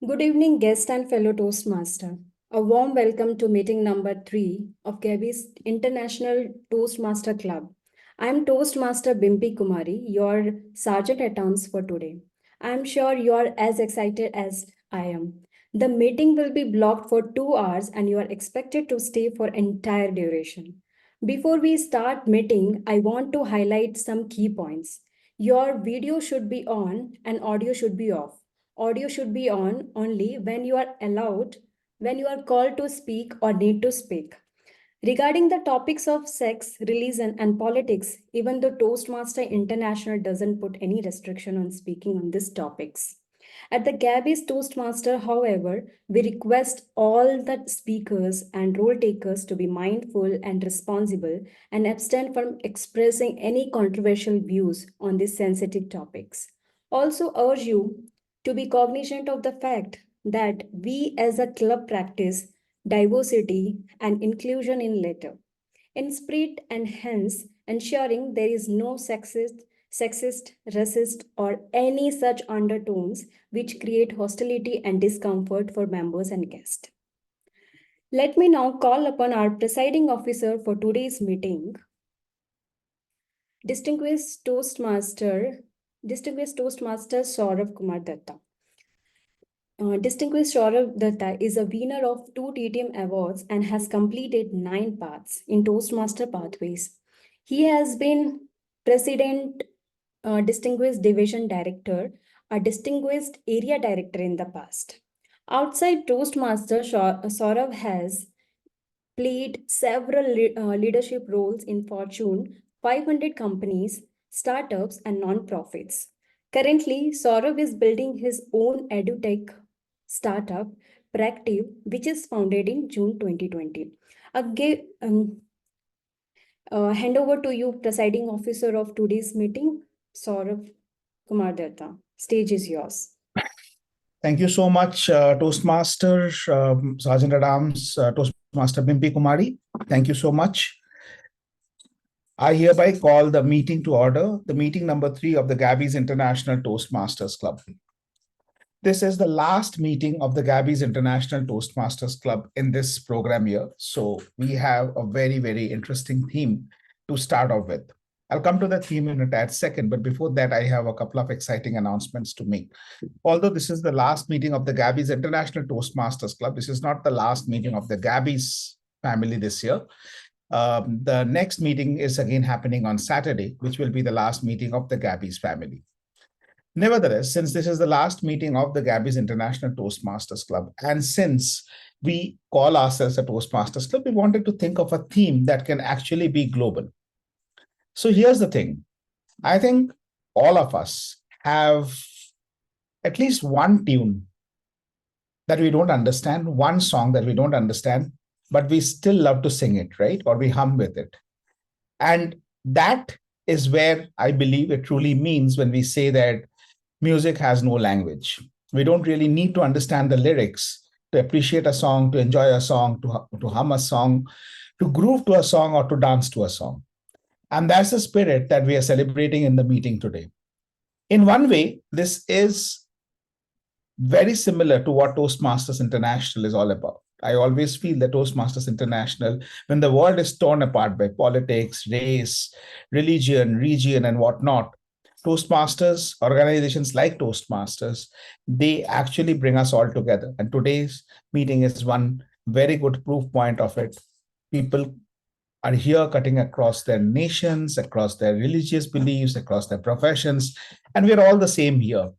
Good evening, guest and fellow Toastmaster. A warm welcome to meeting number 3 of Gabbys International Toastmaster Club. I am Toastmaster Bimpy Kumari, your Sergeant at Arms for today. I am sure you are as excited as I am. The meeting will be blocked for 2 hours and you are expected to stay for entire duration. Before we start meeting, I want to highlight some key points. Your video should be on and audio should be off. Audio should be on only when you are allowed, when you are called to speak or need to speak. Regarding the topics of sex, religion, and politics, even though Toastmaster International doesn't put any restriction on speaking on these topics. At the Gabbys Toastmaster, however, we request all the speakers and role takers to be mindful and responsible and abstain from expressing any controversial views on these sensitive topics. Also urge you to be cognizant of the fact that we as a club practice diversity and inclusion in letter, in spirit, and hence ensuring there is no sexist, racist, or any such undertones which create hostility and discomfort for members and guests. Let me now call upon our presiding officer for today's meeting, Distinguished Toastmaster Sourav Kumar Dutta. Distinguished Sourav Dutta is a winner of 2 TTM awards and has completed 9 paths in Toastmaster pathways. He has been President, Distinguished Division Director, a Distinguished Area Director in the past. Outside Toastmaster, Sourav has played several leadership roles in Fortune 500 companies, startups, and non-profits. Currently, Sourav is building his own edutech startup, Practive, which is founded in June 2020. Hand over to you, presiding officer of today's meeting, Sourav Kumar Datta. Stage is yours. Thank you so much, Toastmaster, Sergeant at Arms, Toastmaster Bimpy Kumari. Thank you so much. I hereby call the meeting to order, the meeting number 3 of the Gabbys International Toastmasters Club. This is the last meeting of the Gabbys International Toastmasters Club in this program year. So we have a very, very interesting theme to start off with. I'll come to the theme in a tad second, but before that, I have a couple of exciting announcements to make. Although this is the last meeting of the Gabbys International Toastmasters Club, this is not the last meeting of the Gabbys family this year. The next meeting is again happening on Saturday, which will be the last meeting of the Gabbys family. Nevertheless, since this is the last meeting of the Gabbys International Toastmasters Club, and since we call ourselves a Toastmasters Club, we wanted to think of a theme that can actually be global. So here's the thing. I think all of us have at least one tune that we don't understand, one song that we don't understand, but we still love to sing it, right? Or we hum with it. And that is where I believe it truly means when we say that music has no language. We don't really need to understand the lyrics to appreciate a song, to enjoy a song, to hum a song, to groove to a song, or to dance to a song. And that's the spirit that we are celebrating in the meeting today. In one way, this is very similar to what Toastmasters International is all about. I always feel that Toastmasters International, when the world is torn apart by politics, race, religion, region, and whatnot, Toastmasters, organizations like Toastmasters, they actually bring us all together. And today's meeting is one very good proof point of it. People are here cutting across their nations, across their religious beliefs, across their professions, and we're all the same here.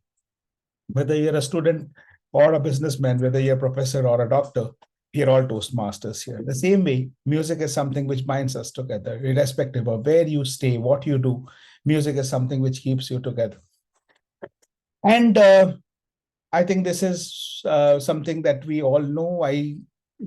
Whether you're a student or a businessman, whether you're a professor or a doctor, we're all Toastmasters here. The same way, music is something which binds us together, irrespective of where you stay, what you do. Music is something which keeps you together. And I think this is something that we all know. I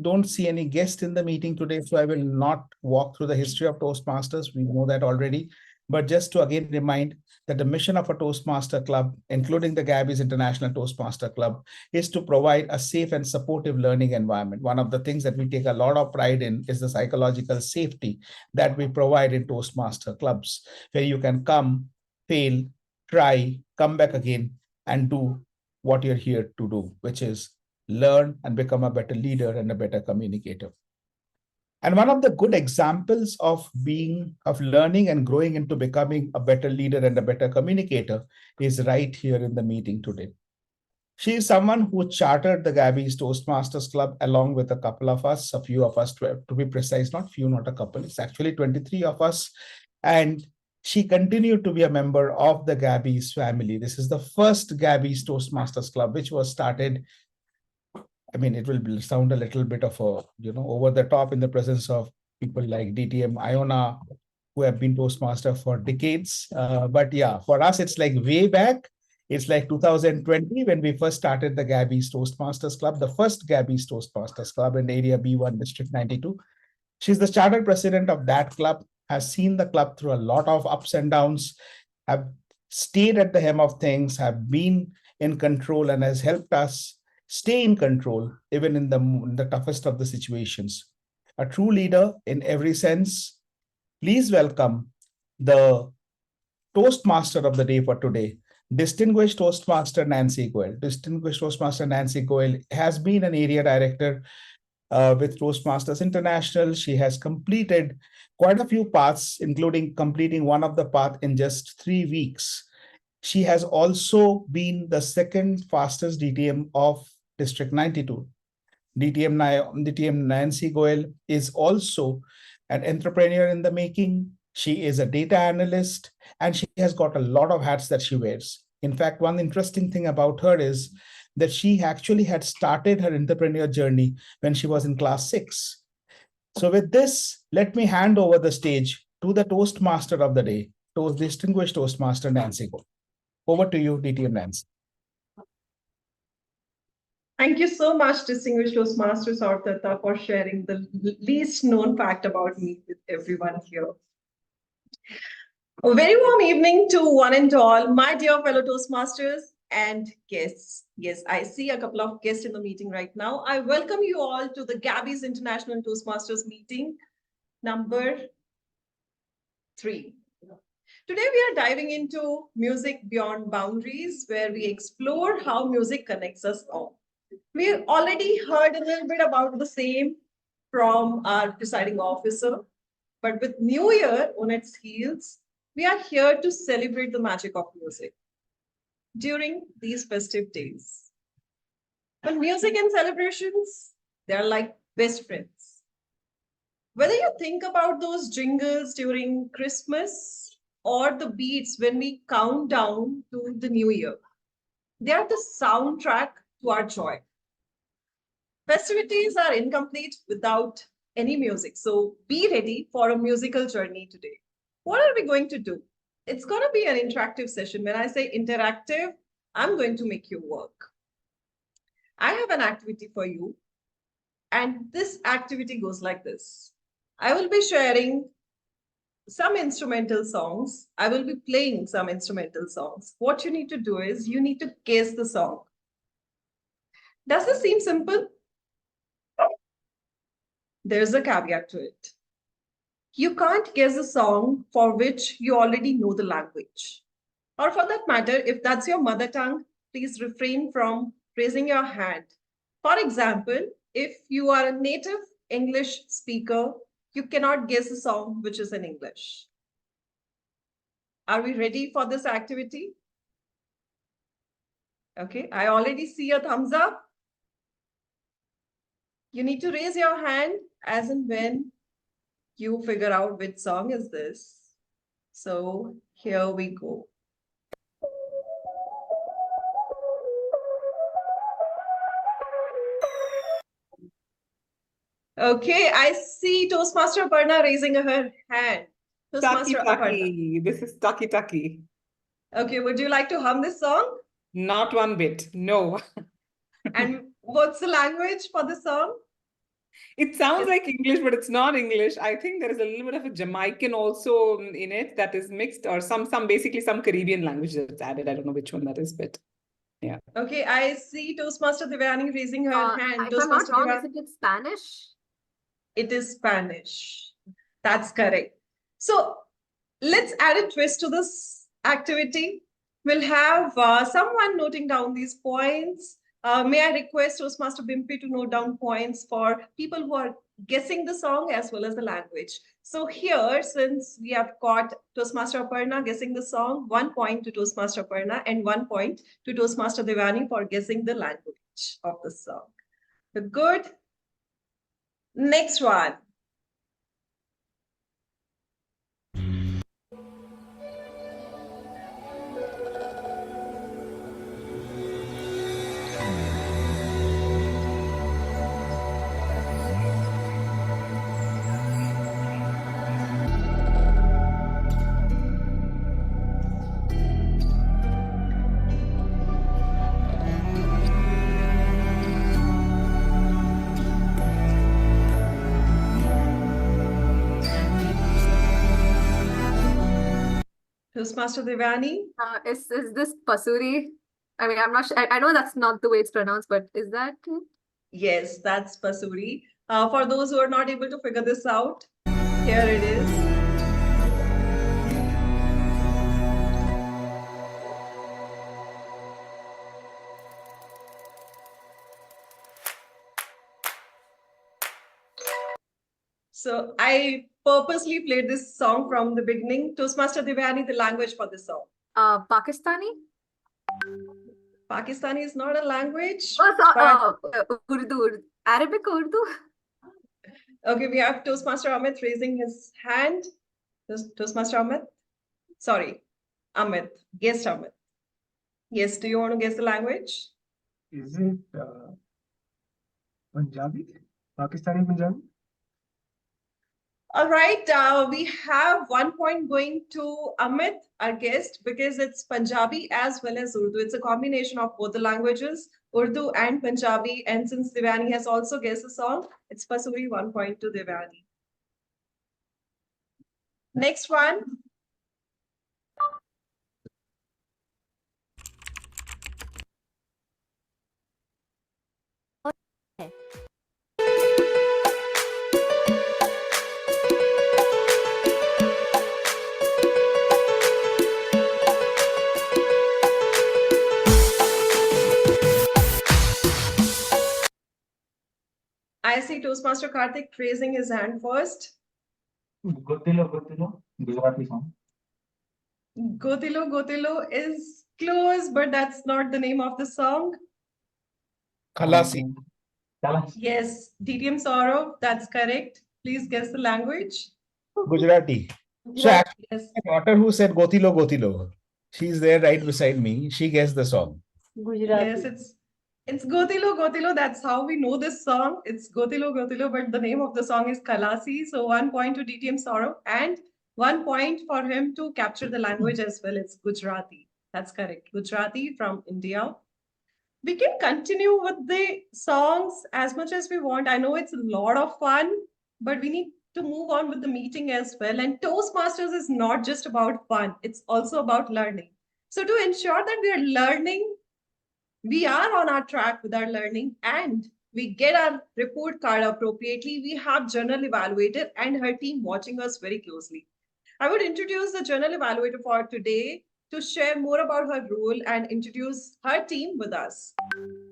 don't see any guest in the meeting today, so I will not walk through the history of Toastmasters. We know that already. But just to again remind that the mission of a Toastmaster Club, including the Gabbys International Toastmaster Club, is to provide a safe and supportive learning environment. One of the things that we take a lot of pride in is the psychological safety that we provide in Toastmaster clubs, where you can come, fail, try, come back again, and do what you're here to do, which is learn and become a better leader and a better communicator. And one of the good examples of learning and growing into becoming a better leader and a better communicator is right here in the meeting today. She is someone who chartered the Gabbys Toastmasters Club along with a couple of us, a few of us, to be precise, not few, not a couple. It's actually 23 of us. And she continued to be a member of the Gabbys family. This is the first Gabbys Toastmasters Club, which was started. I mean, it will sound a little bit of a, over the top in the presence of people like DTM Iona, who have been Toastmaster for decades. But yeah, for us, it's like way back. It's like 2020 when we first started the Gabbys Toastmasters Club, the first Gabbys Toastmasters Club in Area B1, District 92. She's the charter president of that club, has seen the club through a lot of ups and downs, have stayed at the helm of things, have been in control, and has helped us stay in control, even in the toughest of the situations. A true leader in every sense. Please welcome the Toastmaster of the day for today, Distinguished Toastmaster Nancy Goel. Distinguished Toastmaster Nancy Goel has been an area director with Toastmasters International. She has completed quite a few paths, including completing one of the paths in just 3 weeks. She has also been the second fastest DTM of District 92. DTM Nancy Goel is also an entrepreneur in the making. She is a data analyst, and she has got a lot of hats that she wears. In fact, one interesting thing about her is that she actually had started her entrepreneur journey when she was in class 6. So with this, let me hand over the stage to the Toastmaster of the day, Distinguished Toastmaster Nancy Goel. Over to you, DTM Nancy. Thank you so much, Distinguished Toastmaster Dutta, for sharing the least known fact about me with everyone here. A very warm evening to one and all, my dear fellow Toastmasters and guests. Yes, I see a couple of guests in the meeting right now. I welcome you all to the Gabbys International Toastmasters meeting number 3. Today we are diving into music beyond boundaries, where we explore how music connects us all. We already heard a little bit about the same from our presiding officer, but with New Year on its heels, we are here to celebrate the magic of music during these festive days. But music and celebrations, they're like best friends. Whether you think about those jingles during Christmas or the beats when we count down to the New Year, they are the soundtrack to our joy. Festivities are incomplete without any music, so be ready for a musical journey today. What are we going to do? It's going to be an interactive session. When I say interactive, I'm going to make you work. I have an activity for you, and this activity goes like this. I will be sharing some instrumental songs. I will be playing some instrumental songs. What you need to do is you need to guess the song. Does this seem simple? There's a caveat to it. You can't guess a song for which you already know the language. Or for that matter, if that's your mother tongue, please refrain from raising your hand. For example, if you are a native English speaker, you cannot guess a song which is in English. Are we ready for this activity? Okay, I already see a thumbs up. You need to raise your hand as and when you figure out which song is this. So here we go. Okay, I see Toastmaster Aparna raising her hand. Toastmaster Taki. This is Taki Taki. Okay, would you like to hum this song? Not one bit, no. And what's the language for the song? It sounds like English, but it's not English. I think there is a little bit of a Jamaican also in it that is mixed, or basically some Caribbean language that's added. I don't know which one that is, but yeah. Okay, I see Toastmaster Devayani raising her hand. If I'm not wrong, isn't it Spanish? It is Spanish. That's correct. So let's add a twist to this activity. We'll have someone noting down these points. May I request Toastmaster Bimpy to note down points for people who are guessing the song as well as the language. So here, since we have got Toastmaster Aparna guessing the song, 1 point to Toastmaster Aparna and 1 point to Toastmaster Devayani for guessing the language of the song. Good. Next one. Toastmaster Devayani. Is this Pasuri? I mean, I'm not sure. I know that's not the way it's pronounced, but is that it? Yes, that's Pasuri. For those who are not able to figure this out, here it is. So I purposely played this song from the beginning. Toastmaster Devayani, the language for this song. Pakistani? Pakistani is not a language. Urdu. Arabic Urdu? Okay, we have Toastmaster Amit raising his hand. Toastmaster Amit? Sorry, Amit. Guest Amit. Yes, do you want to guess the language? Is it Punjabi? Pakistani Punjabi? All right, we have 1 point going to Amit, our guest, because it's Punjabi as well as Urdu. It's a combination of both the languages, Urdu and Punjabi. And since Devayani has also guessed the song, it's Pasuri, 1 point to Devayani. Next one. I see Toastmaster Karthik raising his hand first. Gotilo, Gujarati song. Gotilo Gotilo is close, but that's not the name of the song. Khalasi. Yes, DTM Sourav, that's correct. Please guess the language. Gujarati. So actually, Yes. my daughter who said Gotilo Gotilo, she's there right beside me. She guessed the song. Yes, it's Gotilo Gotilo. That's how we know this song. It's Gotilo Gotilo, but the name of the song is Khalasi. So 1 point to DTM Sourav and 1 point for him to capture the language as well. It's Gujarati. That's correct. Gujarati from India. We can continue with the songs as much as we want. I know it's a lot of fun, but we need to move on with the meeting as well. And Toastmasters is not just about fun. It's also about learning. So to ensure that we are learning, we are on our track with our learning and we get our report card appropriately, we have Journal Evaluator and her team watching us very closely. I would introduce the Journal Evaluator for today to share more about her role and introduce her team with us.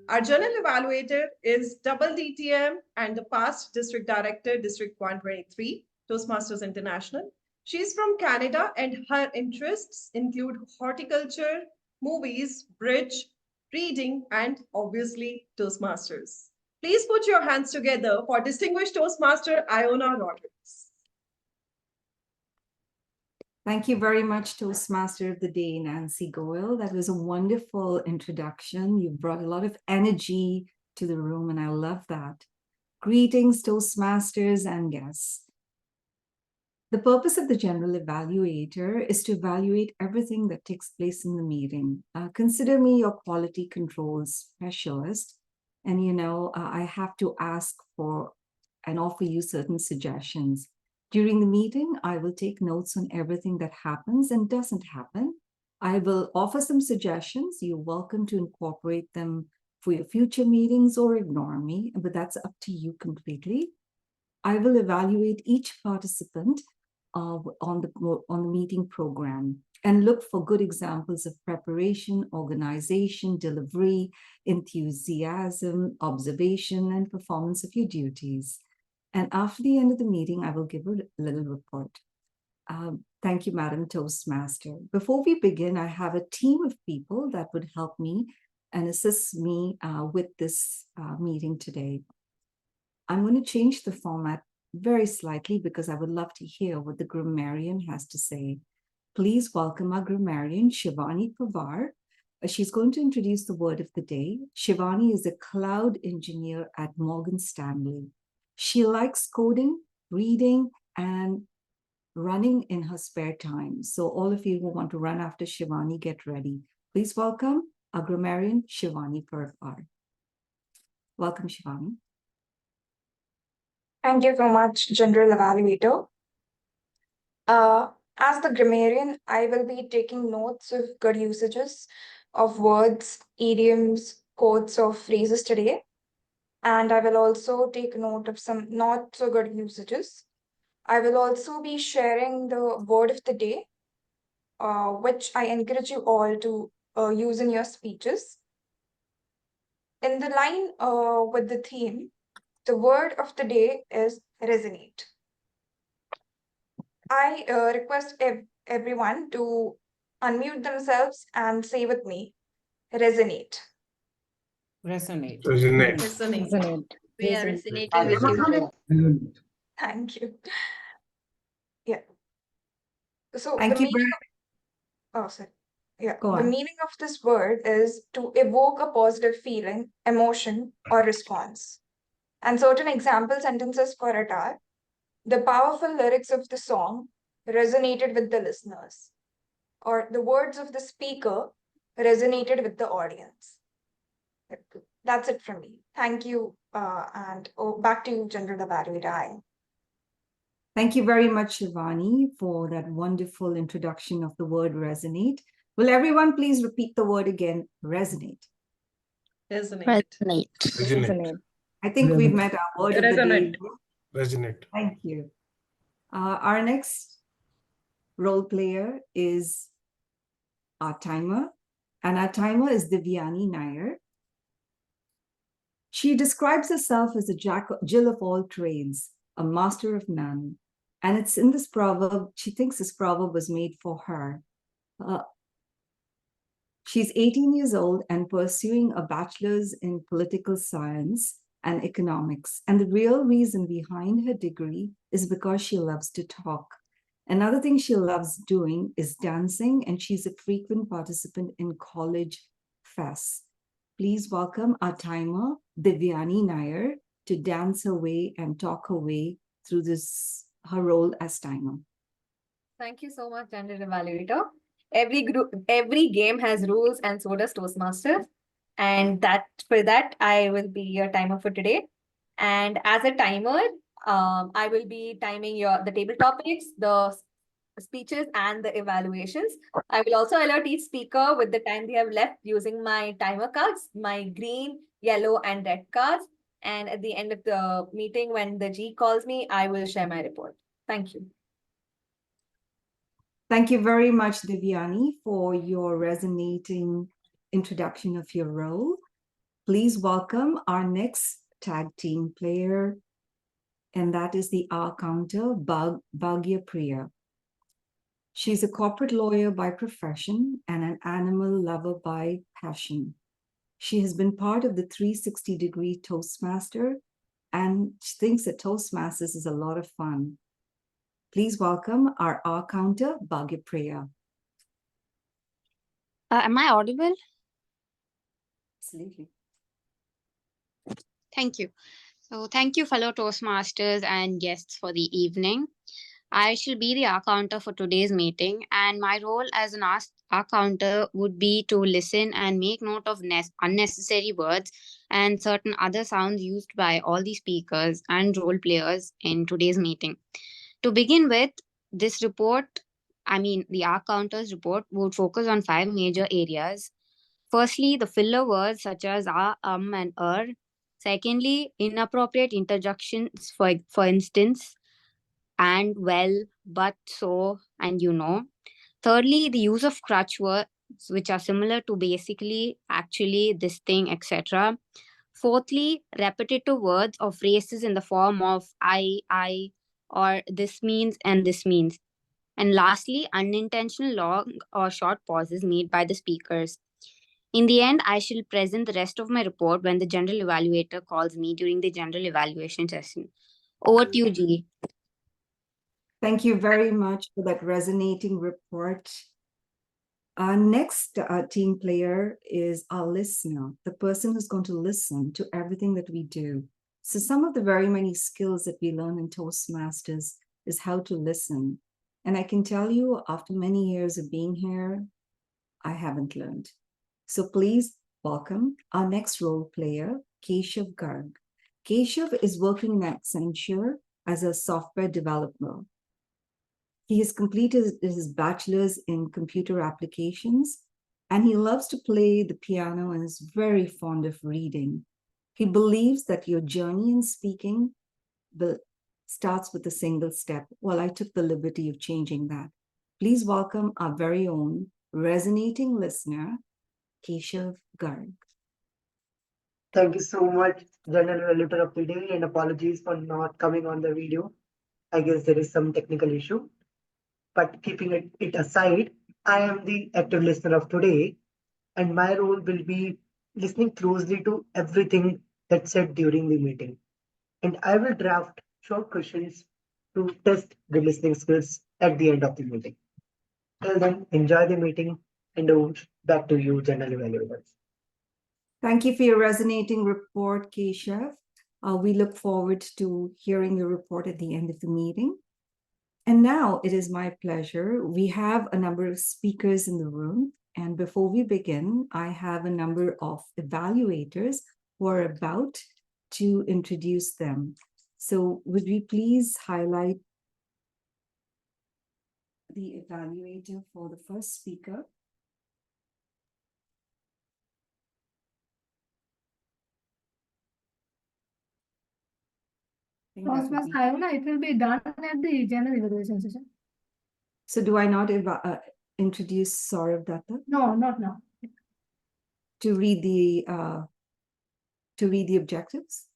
Our Journal Evaluator is double DTM and the past District Director, District 123, Toastmasters International. She's from Canada and her interests include horticulture, movies, bridge, reading, and obviously Toastmasters. Please put your hands together for distinguished Toastmaster Iona Rodricks. Thank you very much, Toastmaster of the Day, Nancy Goel. That was a wonderful introduction. You brought a lot of energy to the room, and I love that. Greetings, Toastmasters and guests. The purpose of the General Evaluator is to evaluate everything that takes place in the meeting. Consider me your quality control specialist. And, I have to ask for and offer you certain suggestions. During the meeting, I will take notes on everything that happens and doesn't happen. I will offer some suggestions. You're welcome to incorporate them for your future meetings or ignore me, but that's up to you completely. I will evaluate each participant on the meeting program. and look for good examples of preparation, organization, delivery, enthusiasm, observation, and performance of your duties. And after the end of the meeting, I will give a little report. Thank you, Madam Toastmaster. Before we begin, I have a team of people that would help me and assist me with this meeting today. I'm going to change the format very slightly because I would love to hear what the grammarian has to say. Please welcome our grammarian, Shiwani Pawer. She's going to introduce the word of the day. Shiwani is a cloud engineer at Morgan Stanley. She likes coding, reading, and running in her spare time. So all of you who want to run after Shiwani, get ready. Please welcome our grammarian, Shiwani Pawer. Welcome, Shiwani. Thank you so much, General Evaluator. As the grammarian, I will be taking notes of good usages of words, idioms, quotes, or phrases today. And I will also take note of some not so good usages. I will also be sharing the word of the day, which I encourage you all to use in your speeches. In the line with the theme, the word of the day is resonate. I request everyone to unmute themselves and say with me, resonate. Resonate. Resonate. We are resonating with you. Thank you. Yeah. So Thank the you meaning very of, sorry. Yeah. Go The on. meaning of this word is to evoke a positive feeling, emotion, or response. And certain example sentences for it are, the powerful lyrics of the song resonated with the listeners, or the words of the speaker resonated with the audience. That's it from me. Thank you. And back to you, General Evaluator. Thank you very much, Shiwani, for that wonderful introduction of the word resonate. Will everyone please repeat the word again? Resonate. Resonate. I think we've met our word of the day. Resonate. Thank you. Our next role player is our timer, and our timer is Devayani Nair. She describes herself as a Jill of all trades, a master of none. And it's in this proverb, she thinks this proverb was made for her. She's 18 years old and pursuing a bachelor's in political science and economics. And the real reason behind her degree is because she loves to talk. Another thing she loves doing is dancing, and she's a frequent participant in college fests. Please welcome our timer, Devayani Nair, to dance her way and talk her way through her role as timer. Thank you so much, General Evaluator. Every game has rules, and so does Toastmasters. And for that, I will be your timer for today. And as a timer, I will be timing the table topics, the speeches, and the evaluations. I will also alert each speaker with the time they have left using my timer cards, my green, yellow, and red cards. And at the end of the meeting, when the G calls me, I will share my report. Thank you. Thank you very much, Devayani, for your resonating introduction of your role. Please welcome our next tag team player, and that is the R counter, Bagya Priya. She's a corporate lawyer by profession and an animal lover by passion. She has been part of the 360-degree Toastmaster, and she thinks that Toastmasters is a lot of fun. Please welcome our R counter, Bagya Priya. Am I audible? Absolutely. Thank you. So thank you, fellow Toastmasters and guests for the evening. I shall be the R counter for today's meeting, and my role as an R counter would be to listen and make note of unnecessary words and certain other sounds used by all the speakers and role players in today's meeting. To begin with, this report, the R counter's report would focus on 5 major areas. Firstly, the filler words such as and Secondly, inappropriate interjections, for instance, and, well, but, so, and you know. Thirdly, the use of crutch words, which are similar to basically, actually, this thing, etc. Fourthly, repetitive words or phrases in the form of I, or this means and this means. And lastly, unintentional long or short pauses made by the speakers. In the end, I shall present the rest of my report when the general evaluator calls me during the general evaluation session. Over to you, G. Thank you very much for that resonating report. Our next team player is our listener, the person who's going to listen to everything that we do. So some of the very many skills that we learn in Toastmasters is how to listen. And I can tell you, after many years of being here, I haven't learned. So please welcome our next role player, Keshav Garg. Keshav is working in Accenture as a software developer. He has completed his bachelor's in computer applications, and he loves to play the piano and is very fond of reading. He believes that your journey in speaking starts with a single step. Well, I took the liberty of changing that. Please welcome our very own resonating listener, Keshav Garg. Thank you so much, General Evaluator of the Day, and apologies for not coming on the video. I guess there is some technical issue. But keeping it aside, I am the active listener of today, and my role will be listening closely to everything that's said during the meeting. And I will draft short questions to test the listening skills at the end of the meeting. Till then, enjoy the meeting, and back to you, General Evaluators. Thank you for your resonating report, Keshav. We look forward to hearing your report at the end of the meeting. And now it is my pleasure. We have a number of speakers in the room. And before we begin, I have a number of evaluators who are about to introduce them. So would we please highlight the evaluator for the first speaker? Toastmasters Iona, it will be done at the general evaluation session. So do I not introduce Sourav Dutta? No, not now. To read the objectives?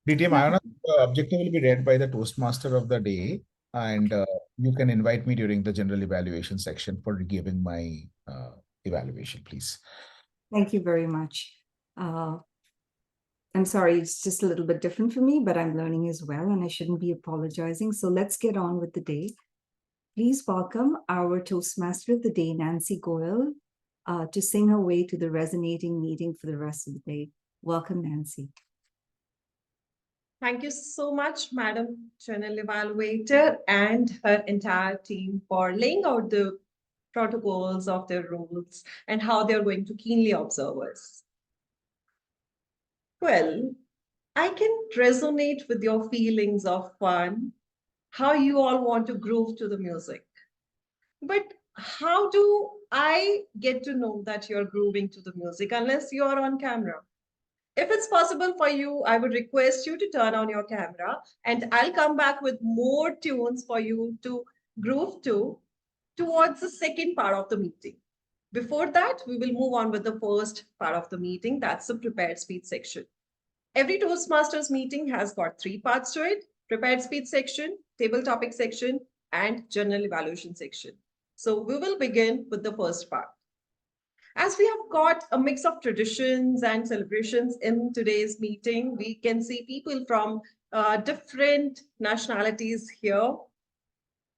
DTM Iona, the objective will be read by the Toastmaster of the day, and you can invite me during the general evaluation section for giving my evaluation, please. Thank you very much. I'm sorry, it's just a little bit different for me, but I'm learning as well, and I shouldn't be apologizing. So let's get on with the day. Please welcome our Toastmaster of the day, Nancy Goel, to sing her way to the resonating meeting for the rest of the day. Welcome, Nancy. Thank you so much, Madam General Evaluator and her entire team for laying out the protocols of their roles and how they're going to keenly observe us. Well, I can resonate with your feelings of fun, how you all want to groove to the music. But how do I get to know that you're grooving to the music unless you're on camera? If it's possible for you, I would request you to turn on your camera and I'll come back with more tunes for you to groove to towards the second part of the meeting. Before that, we will move on with the first part of the meeting. That's the prepared speech section. Every Toastmasters meeting has got 3 parts to it: prepared speech section, table topic section, and general evaluation section. So we will begin with the first part. As we have got a mix of traditions and celebrations in today's meeting, we can see people from different nationalities here,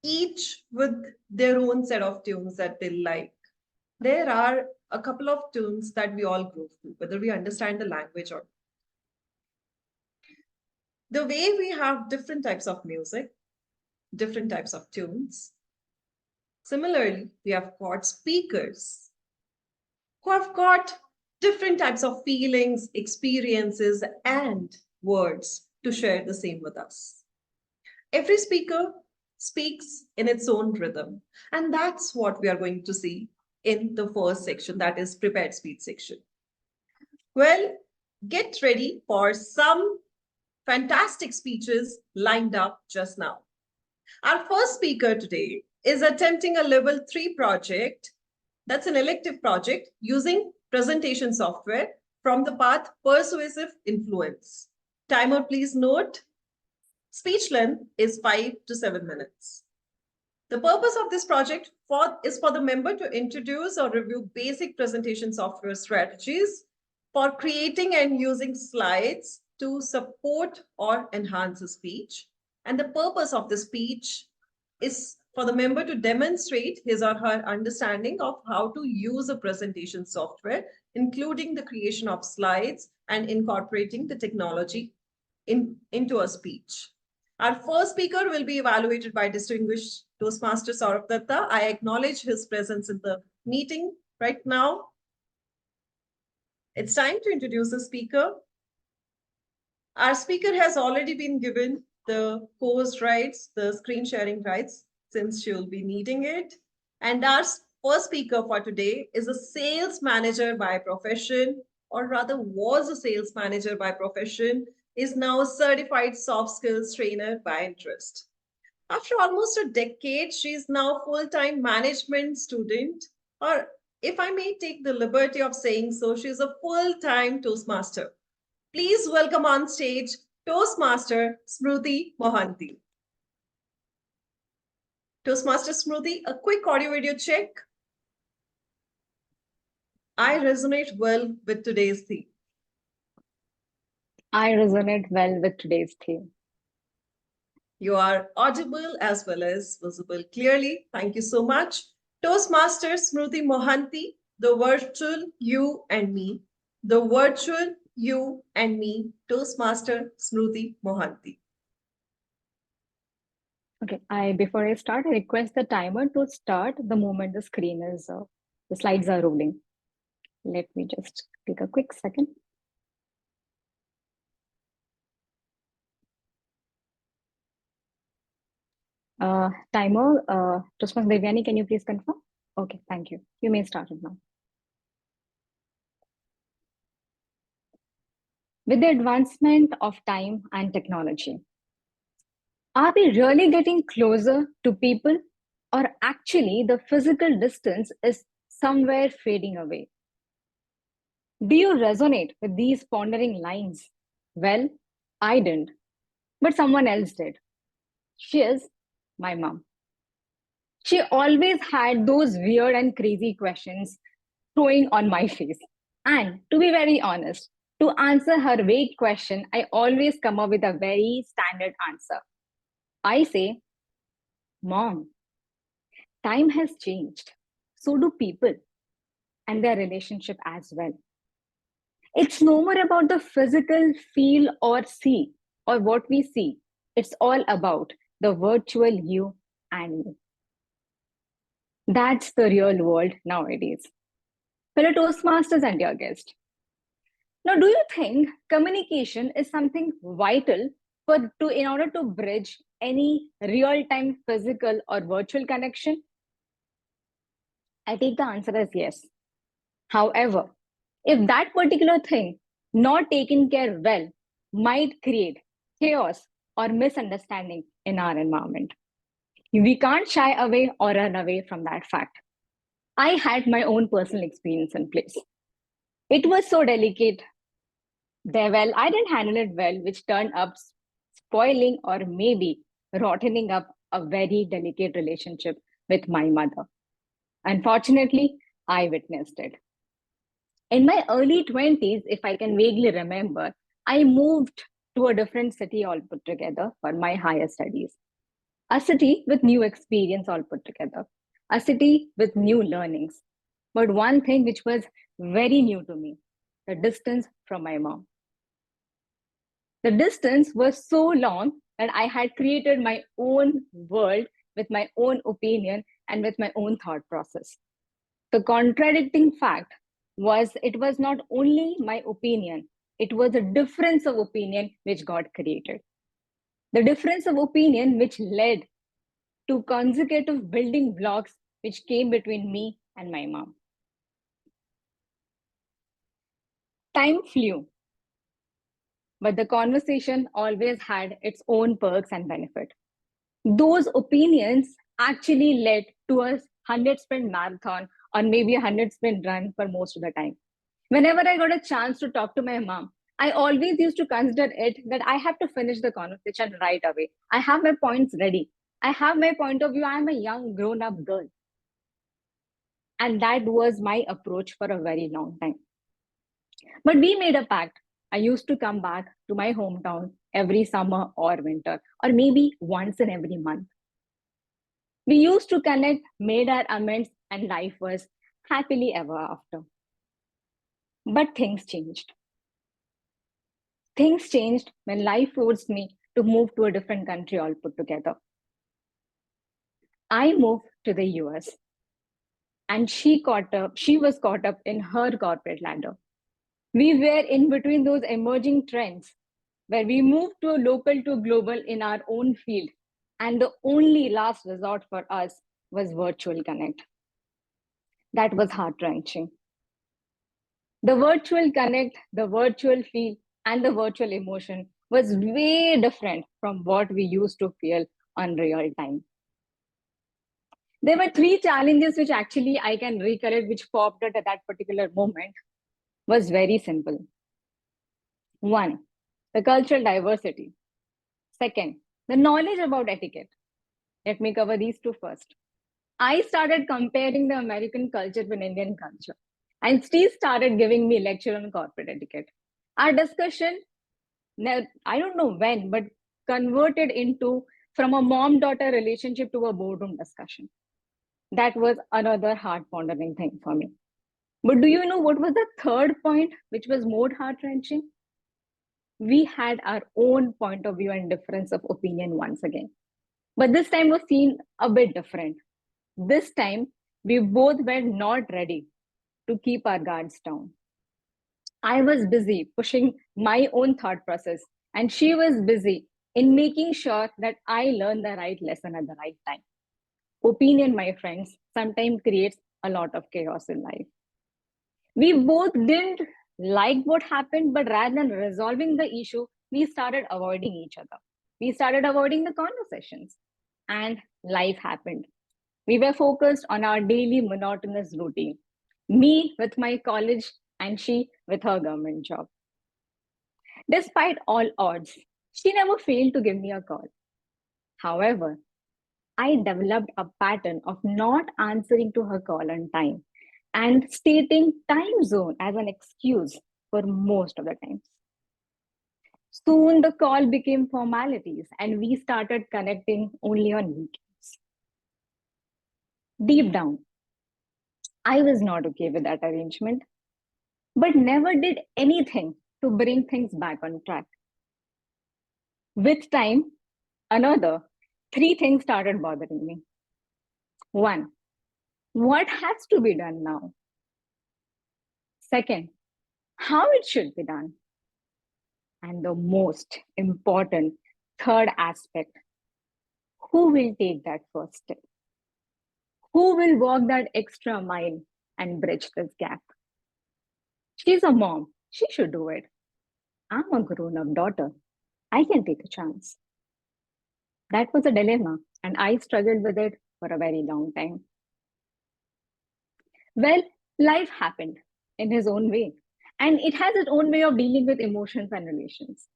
each with their own set of tunes that they like. There are a couple of tunes that we all groove to, whether we understand the language or not. The way we have different types of music, different types of tunes. Similarly, we have got speakers who have got different types of feelings, experiences, and words to share the same with us. Every speaker speaks in its own rhythm, and that's what we are going to see in the first section, that is prepared speech section. Well, get ready for some fantastic speeches lined up just now. Our first speaker today is attempting a level 3 project. That's an elective project using presentation software from the path Persuasive Influence. Timer, please note, speech length is 5 to 7 minutes. The purpose of this project is for the member to introduce or review basic presentation software strategies for creating and using slides to support or enhance a speech. And the purpose of the speech is for the member to demonstrate his or her understanding of how to use a presentation software, including the creation of slides and incorporating the technology into a speech. Our first speaker will be evaluated by distinguished Toastmaster Sourav Dutta. I acknowledge his presence in the meeting right now. It's time to introduce the speaker. Our speaker has already been given the co-host rights, the screen sharing rights, since she will be needing it. And our first speaker for today is a sales manager by profession, or rather was a sales manager by profession, is now a certified soft skills trainer by interest. After almost a decade, she is now a full-time management student, or if I may take the liberty of saying so, she is a full-time Toastmaster. Please welcome on stage Toastmaster Smruti Mohanty. Toastmaster Smruti, a quick audio video check. I resonate well with today's theme. I resonate well with today's theme. You are audible as well as visible clearly. Thank you so much. Toastmaster Smruti Mohanty, the virtual you and me. The virtual you and me, Toastmaster Smruti Mohanty. Okay, before I start, I request the timer to start the moment the screen is, the slides are rolling. Let me just take a quick second. Timer, Toastmaster Devayani, can you please confirm? Okay, thank you. You may start it now. With the advancement of time and technology, are we really getting closer to people, or actually the physical distance is somewhere fading away? Do you resonate with these pondering lines? Well, I didn't, but someone else did. She is my mom. She always had those weird and crazy questions throwing on my face. And to be very honest, to answer her vague question, I always come up with a very standard answer. I say, Mom, time has changed. So do people and their relationship as well. It's no more about the physical feel or see or what we see. It's all about the virtual you and me. That's the real world nowadays. Fellow Toastmasters and dear guest. Now, do you think communication is something vital in order to bridge any real-time physical or virtual connection? I take the answer as yes. However, if that particular thing not taken care well might create chaos or misunderstanding in our environment. We can't shy away or run away from that fact. I had my own personal experience in place. It was so delicate. I didn't handle it well, which turned up spoiling or maybe rottening up a very delicate relationship with my mother. Unfortunately, I witnessed it. In my early 20s, if I can vaguely remember, I moved to a different city all put together for my higher studies. A city with new experience all put together. A city with new learnings. But one thing which was very new to me, the distance from my mom. The distance was so long that I had created my own world with my own opinion and with my own thought process. The contradicting fact was it was not only my opinion, it was a difference of opinion which God created. The difference of opinion which led to consecutive building blocks which came between me and my mom. Time flew, but the conversation always had its own perks and benefit. Those opinions actually led to a 100 sprint marathon or maybe a 100 sprint run for most of the time. Whenever I got a chance to talk to my mom, I always used to consider it that I have to finish the conversation right away. I have my points ready. I have my point of view. I'm a young grown-up girl. And that was my approach for a very long time. But we made a pact. I used to come back to my hometown every summer or winter, or maybe once in every month. We used to connect, made our amends, and life was happily ever after. But things changed. Things changed when life forced me to move to a different country all put together. I moved to the US, and she was caught up in her corporate ladder. We were in between those emerging trends where we moved to a local to global in our own field. And the only last resort for us was virtual connect. That was heart-wrenching. The virtual connect, the virtual feel, and the virtual emotion was way different from what we used to feel on real time. There were 3 challenges which actually I can recollect which popped out at that particular moment. Was very simple. 1, the cultural diversity. 2nd, the knowledge about etiquette. Let me cover these 2 first. I started comparing the American culture with Indian culture, and Steve started giving me lecture on corporate etiquette. Our discussion, I don't know when, but converted into from a mom-daughter relationship to a boardroom discussion. That was another heart-pondering thing for me. But do you know what was the 3rd point, which was more heart-wrenching? We had our own point of view and difference of opinion once again. But this time was seen a bit different. This time, we both were not ready to keep our guards down. I was busy pushing my own thought process, and she was busy in making sure that I learned the right lesson at the right time. Opinion, my friends, sometimes creates a lot of chaos in life. We both didn't like what happened, but rather than resolving the issue, we started avoiding each other. We started avoiding the conversations, and life happened. We were focused on our daily monotonous routine, me with my college and she with her government job. Despite all odds, she never failed to give me a call. However, I developed a pattern of not answering to her call on time and stating time zone as an excuse for most of the times. Soon the call became formalities and we started connecting only on weekends. Deep down, I was not okay with that arrangement, but never did anything to bring things back on track. With time, another 3 things started bothering me. 1, what has to be done now? 2nd, how it should be done. And the most important 3rd aspect, who will take that first step? Who will walk that extra mile and bridge this gap? She's a mom, she should do it. I'm a grown-up daughter, I can take a chance. That was a dilemma, and I struggled with it for a very long time. Well, life happened in his own way, and it has its own way of dealing with emotions and relations.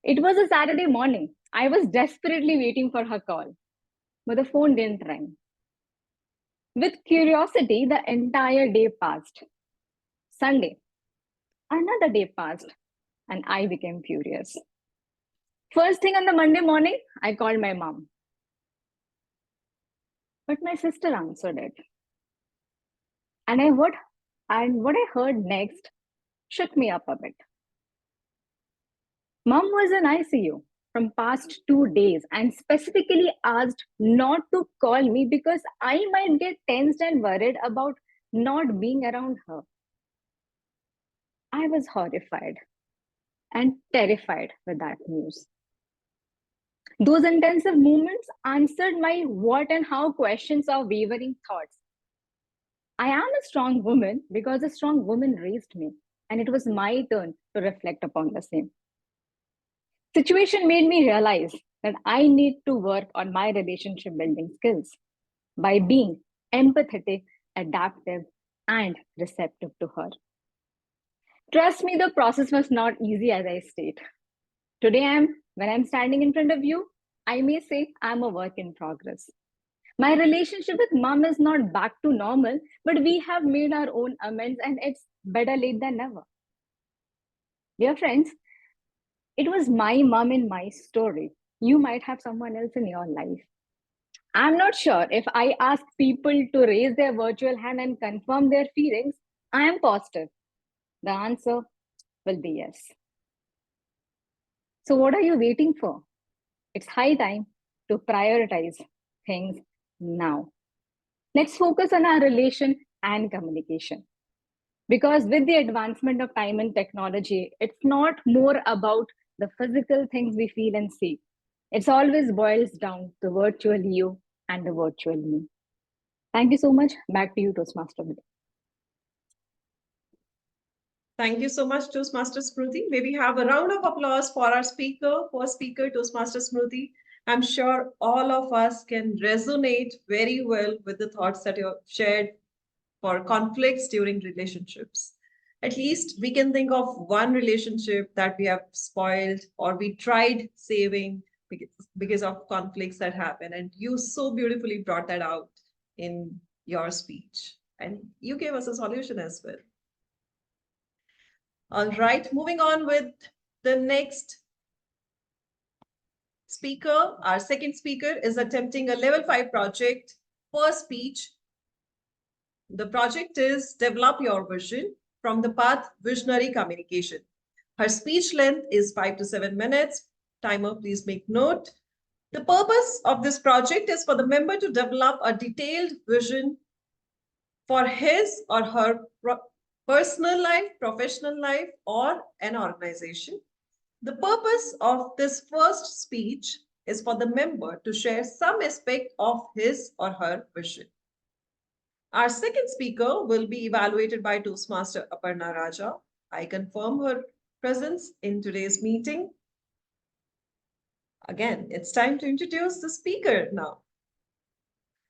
It was a Saturday morning. I was desperately waiting for her call, but the phone didn't ring. With curiosity, the entire day passed. Sunday, another day passed, and I became furious. First thing on the Monday morning, I called my mom. But my sister answered it. And what I heard next shook me up a bit. Mom was in ICU from past 2 days and specifically asked not to call me because I might get tensed and worried about not being around her. I was horrified and terrified with that news. Those intensive moments answered my what and how questions of wavering thoughts. I am a strong woman because a strong woman raised me, and it was my turn to reflect upon the same. Situation made me realize that I need to work on my relationship building skills by being empathetic, adaptive, and receptive to her. Trust me, the process was not easy as I state. Today, when I'm standing in front of you, I may say I'm a work in progress. My relationship with mom is not back to normal, but we have made our own amends and it's better late than never. Dear friends, it was my mom in my story. You might have someone else in your life. I'm not sure if I ask people to raise their virtual hand and confirm their feelings, I am positive the answer will be yes. So, what are you waiting for? It's high time to prioritize things now. Let's focus on our relation and communication. Because with the advancement of time and technology, it's not more about the physical things we feel and see. It's always boils down to virtual you and the virtual me. Thank you so much. Back to you, Toastmaster. Thank you so much, Toastmaster Smruti. May we have a round of applause for our first speaker, Toastmaster Smruti. I'm sure all of us can resonate very well with the thoughts that you have shared for conflicts during relationships. At least we can think of one relationship that we have spoiled or we tried saving because of conflicts that happen. And you so beautifully brought that out in your speech. And you gave us a solution as well. All right, moving on with the next speaker. Our second speaker is attempting a level 5 project for speech. The project is Develop Your Vision from the path Visionary Communication. Her speech length is 5 to 7 minutes. Timer, please make note. The purpose of this project is for the member to develop a detailed vision for his or her personal life, professional life, or an organization. The purpose of this first speech is for the member to share some aspect of his or her vision. Our second speaker will be evaluated by Toastmaster Aparna Raja. I confirm her presence in today's meeting. Again, it's time to introduce the speaker now.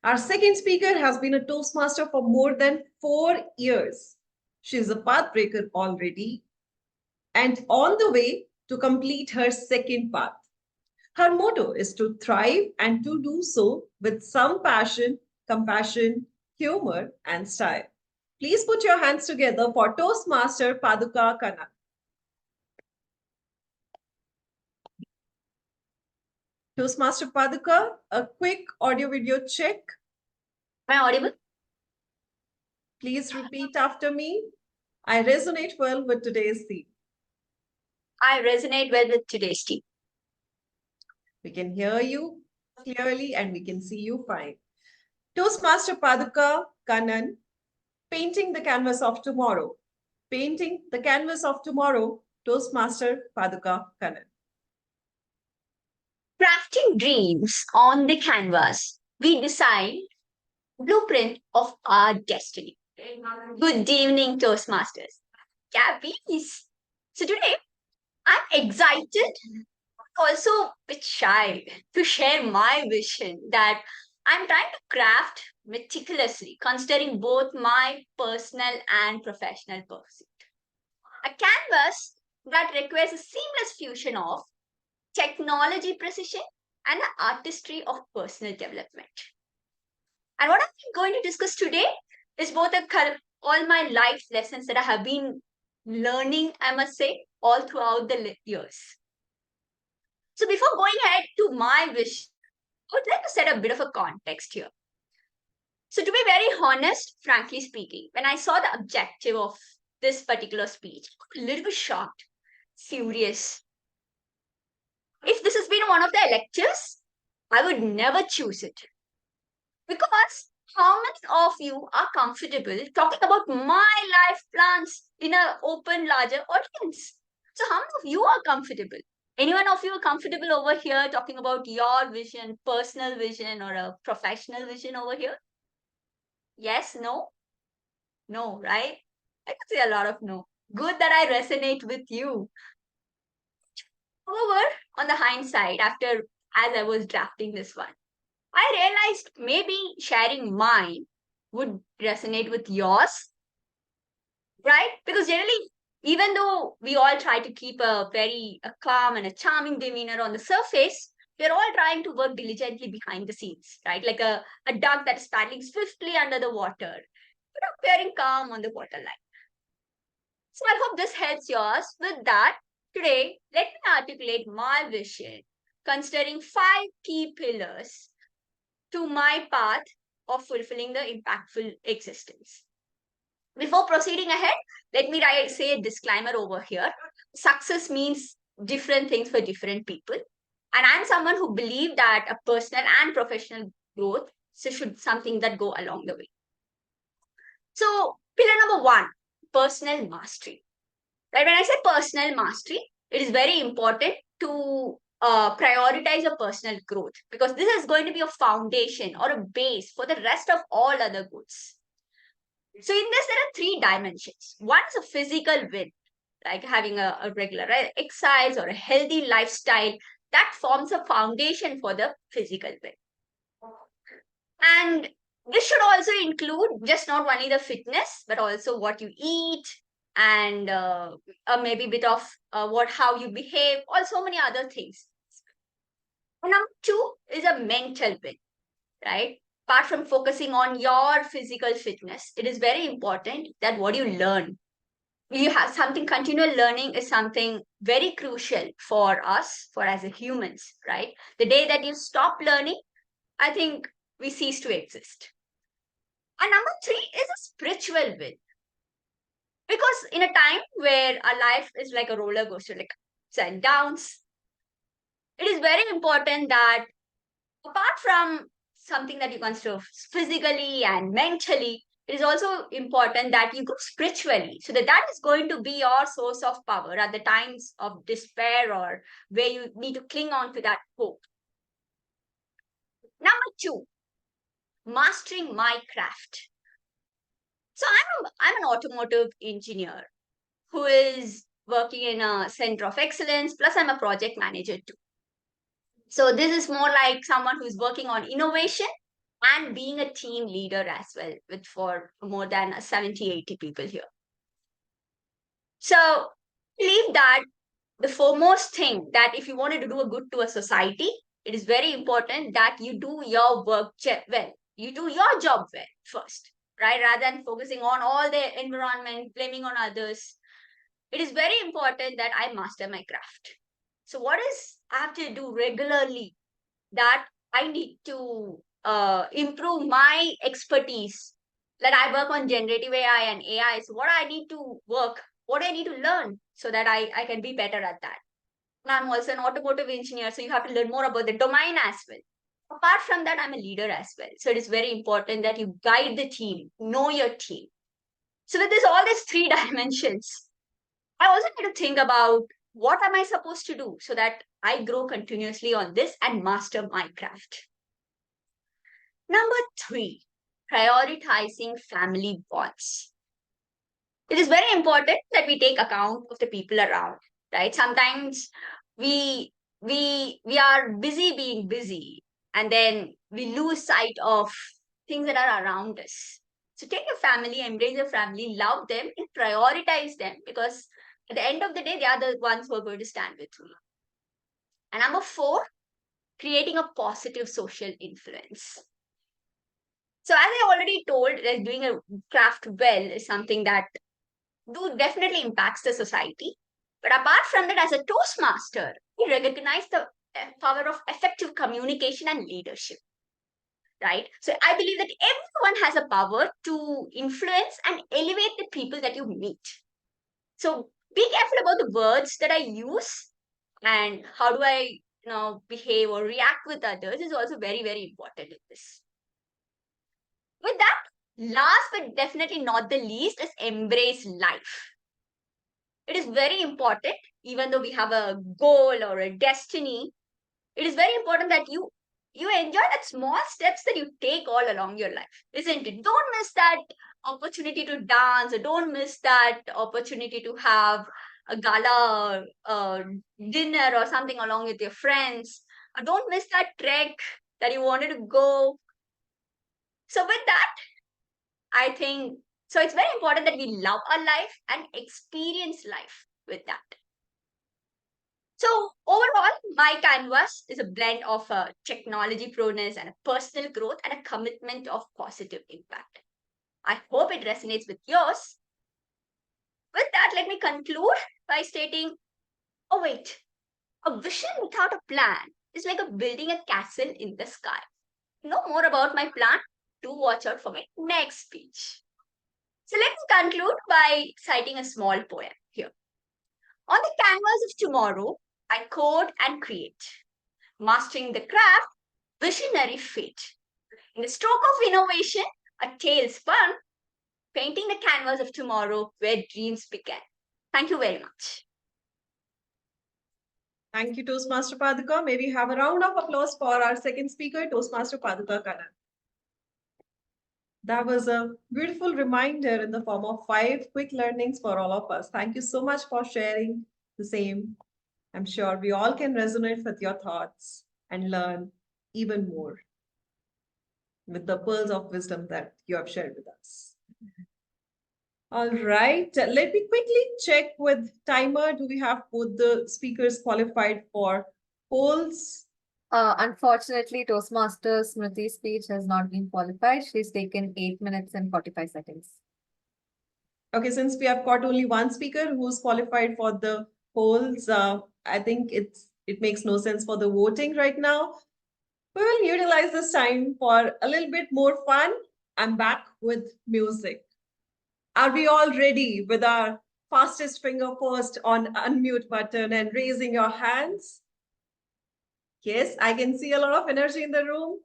Our second speaker has been a Toastmaster for more than 4 years. She is a path breaker already and on the way to complete her second path. Her motto is to thrive and to do so with some passion, compassion, humor, and style. Please put your hands together for Toastmaster Paduka Kannan. Toastmaster Paduka, a quick audio video check. Am I audible? Please repeat after me. I resonate well with today's theme. I resonate well with today's theme. We can hear you clearly and we can see you fine. Toastmaster Paduka Kannan, painting the canvas of tomorrow. Painting the canvas of tomorrow, Toastmaster Paduka Kannan. Crafting dreams on the canvas, we design blueprint of our destiny. Good evening, Toastmasters. Gabbys. So today, I'm excited, also a bit shy to share my vision that I'm trying to craft meticulously, considering both my personal and professional pursuit. A canvas that requires a seamless fusion of technology precision and the artistry of personal development. And what I'm going to discuss today is both all my life lessons that I have been learning, I must say, all throughout the years. So before going ahead to my wish, I would like to set a bit of a context here. So to be very honest, frankly speaking, when I saw the objective of this particular speech, I was a little bit shocked, furious. If this has been one of the electives, I would never choose it. Because how many of you are comfortable talking about my life plans in an open, larger audience? So how many of you are comfortable? Anyone of you are comfortable over here talking about your vision, personal vision, or a professional vision over here? Yes, no? No, right? I can say a lot of no. Good that I resonate with you. However, on the hindsight, after as I was drafting this one. I realized maybe sharing mine would resonate with yours, right? Because generally, even though we all try to keep a very calm and a charming demeanor on the surface, we're all trying to work diligently behind the scenes, right? Like a duck that is paddling swiftly under the water, appearing calm on the waterline. So I hope this helps yours. With that, today, let me articulate my vision, considering 5 key pillars to my path of fulfilling the impactful existence. Before proceeding ahead, let me say a disclaimer over here. Success means different things for different people. And I'm someone who believes that a personal and professional growth should something that go along the way. So pillar number 1, personal mastery. Right? When I say personal mastery, it is very important to prioritize your personal growth, because this is going to be a foundation or a base for the rest of all other goods. So in this, there are 3 dimensions. One is a physical win, like having a regular exercise or a healthy lifestyle that forms a foundation for the physical win. And this should also include just not only the fitness, but also what you eat, and maybe a bit of how you behave, or so many other things. And number 2 is a mental win, right? Apart from focusing on your physical fitness, it is very important that what you learn, you have something. Continual learning is something very crucial for us, for as a humans, right? The day that you stop learning, I think we cease to exist. And number 3 is a spiritual win. Because in a time where our life is like a roller coaster, like ups and downs, it is very important that apart from something that you consider physically and mentally, it is also important that you grow spiritually, so that is going to be your source of power at the times of despair or where you need to cling on to that hope. Number 2, mastering my craft. So I'm an automotive engineer who is working in a center of excellence, plus I'm a project manager too. So this is more like someone who's working on innovation and being a team leader as well, with for more than 70, 80 people here. So I believe that the foremost thing that if you wanted to do a good to a society, it is very important that you do your work well. You do your job well first, right? Rather than focusing on all the environment, blaming on others. It is very important that I master my craft. So what is I have to do regularly, that I need to improve my expertise, that I work on generative AI and AI. So what I need to work, what I need to learn so that I can be better at that. And I'm also an automotive engineer, so you have to learn more about the domain as well. Apart from that, I'm a leader as well. So it is very important that you guide the team, know your team. So with all these 3 dimensions, I also need to think about what am I supposed to do so that I grow continuously on this and master my craft. Number 3, prioritizing family bonds. It is very important that we take account of the people around, right? Sometimes we are busy being busy, and then we lose sight of things that are around us. So take your family, embrace your family, love them, and prioritize them, because at the end of the day, they are the ones who are going to stand with you. And number 4, creating a positive social influence. So as I already told, that doing a craft well is something that definitely impacts the society. But apart from that, as a Toastmaster, we recognize the power of effective communication and leadership, right? So I believe that everyone has a power to influence and elevate the people that you meet. So be careful about the words that I use, and how do I behave or react with others is also very, very important in this. With that, last but definitely not the least is embrace life. It is very important, even though we have a goal or a destiny, it is very important that you enjoy that small steps that you take all along your life, isn't it? Don't miss that opportunity to dance, or don't miss that opportunity to have a gala dinner or something along with your friends. Don't miss that trek that you wanted to go. So with that, I think, so it's very important that we love our life and experience life with that. So overall, my canvas is a blend of technology proneness and a personal growth and a commitment of positive impact. I hope it resonates with yours. With that, let me conclude by stating, oh wait, a vision without a plan is like a building a castle in the sky. Know more about my plan? Do watch out for my next speech. So let me conclude by citing a small poem here. On the canvas of tomorrow, I code and create. Mastering the craft, visionary fate. In the stroke of innovation, a tale spun, painting the canvas of tomorrow where dreams began. Thank you very much. Thank you, Toastmaster Paduka. May we have a round of applause for our second speaker, Toastmaster Paduka Kannan. That was a beautiful reminder in the form of 5 quick learnings for all of us. Thank you so much for sharing the same. I'm sure we all can resonate with your thoughts and learn even more with the pearls of wisdom that you have shared with us. All right, let me quickly check with timer. Do we have both the speakers qualified for polls? Unfortunately, Toastmaster Smruti's speech has not been qualified. She's taken 8 minutes and 45 seconds. Okay, since we have got only one speaker who's qualified for the polls, I think it makes no sense for the voting right now. We will utilize this time for a little bit more fun. I'm back with music. Are we all ready with our fastest finger first on unmute button and raising your hands? Yes, I can see a lot of energy in the room.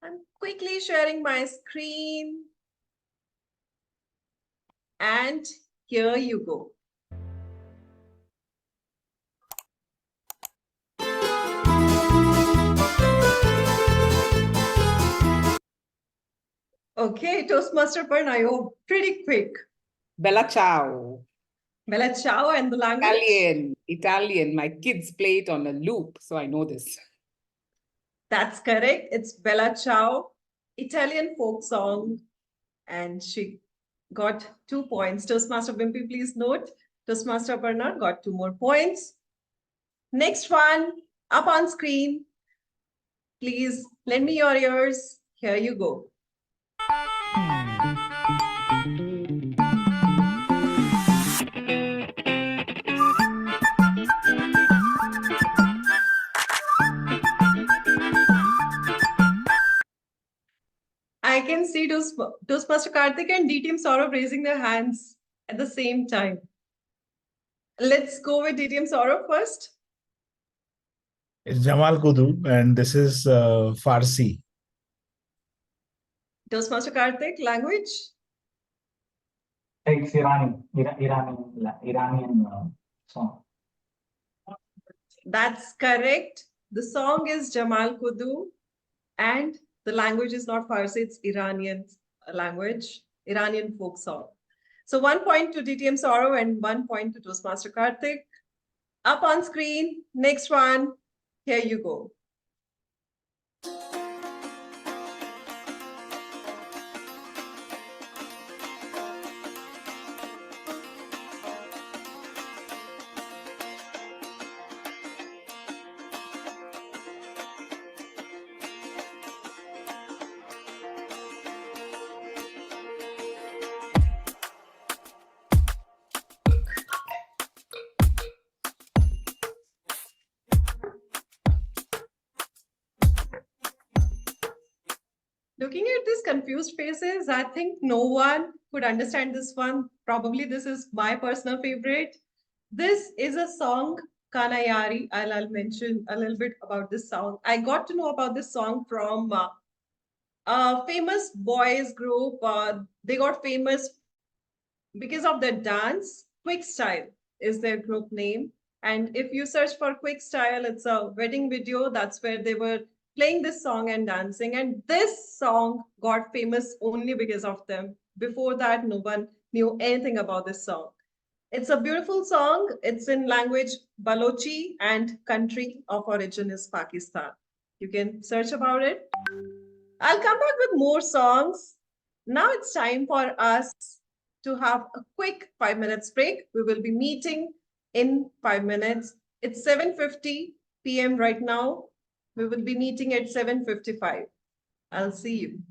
I'm quickly sharing my screen. And here you go. Okay, Toastmaster Aparna, you're pretty quick. Bella ciao. Bella ciao, and the language? Italian. My kids play it on a loop, so I know this. That's correct. It's Bella Ciao, Italian folk song. And she got 2 points. Toastmaster Bimpy, please note. Toastmaster Aparna got 2 more points. Next one, up on screen. Please lend me your ears. Here you go. I can see Toastmaster Karthik and D Team Sourav raising their hands at the same time. Let's go with D Team Sourav first. It's Jamal Kudu, and this is Farsi. Toastmaster Karthik, language? It's Iranian song. That's correct. The song is Jamal Kudu, and the language is not Farsi, it's Iranian language, Iranian folk song. So 1 point to DTM Sourav and 1 point to Toastmaster Karthik. Up on screen, next one, here you go. Looking at these confused faces, I think no one could understand this one. Probably this is my personal favorite. This is a song, Kanayari. I'll mention a little bit about this song. I got to know about this song from a famous boys group. They got famous because of their dance. Quick Style is their group name. And if you search for Quick Style, it's a wedding video. That's where they were playing this song and dancing. And this song got famous only because of them. Before that, no one knew anything about this song. It's a beautiful song. It's in language Balochi and country of origin is Pakistan. You can search about it. I'll come back with more songs. Now it's time for us to have a quick 5 minutes break. We will be meeting in 5 minutes. It's 7:50 p.m. right now. We will be meeting at 7:55. I'll see you.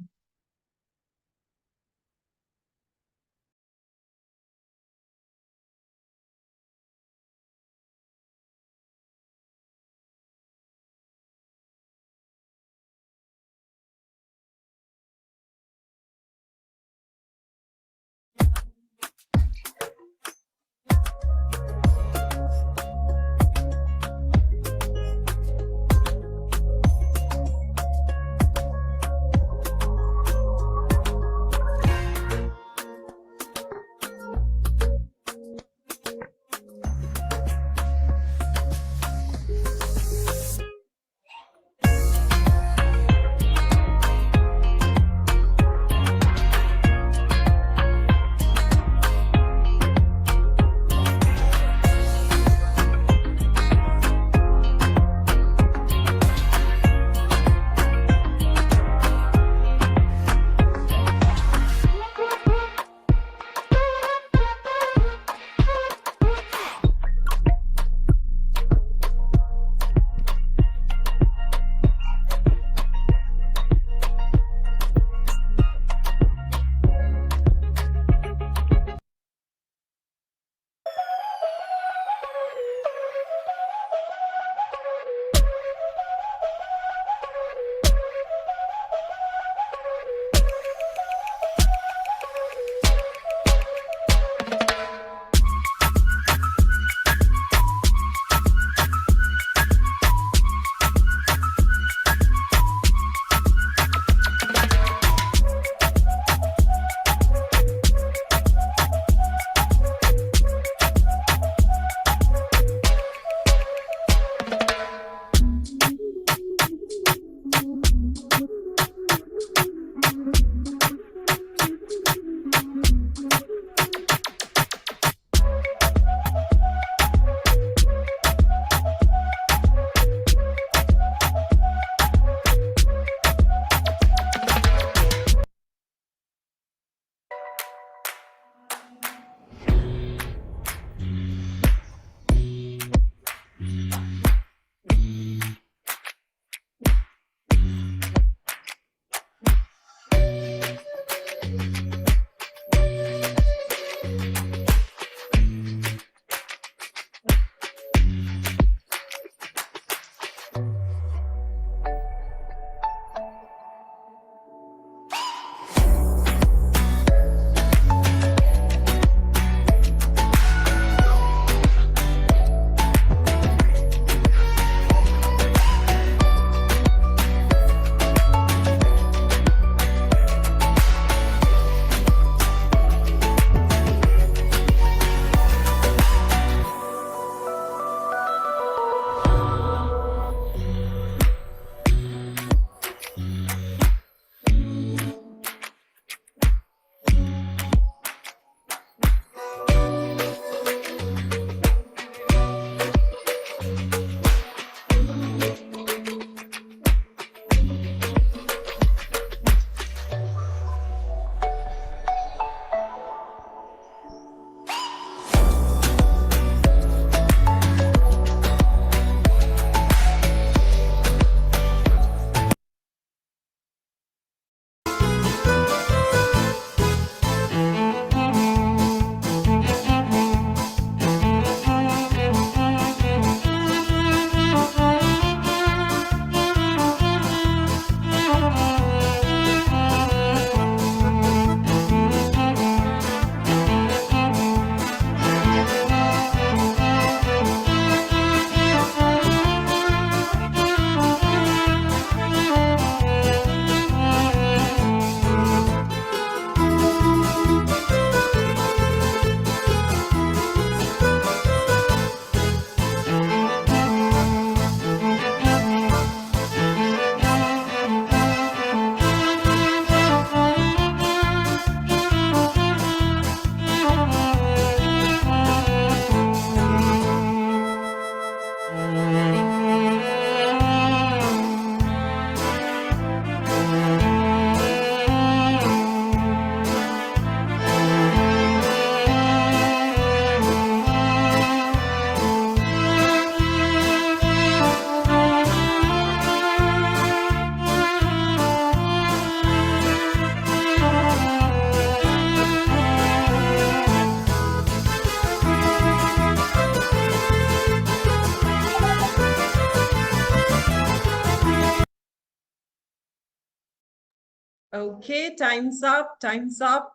Okay, time's up, time's up.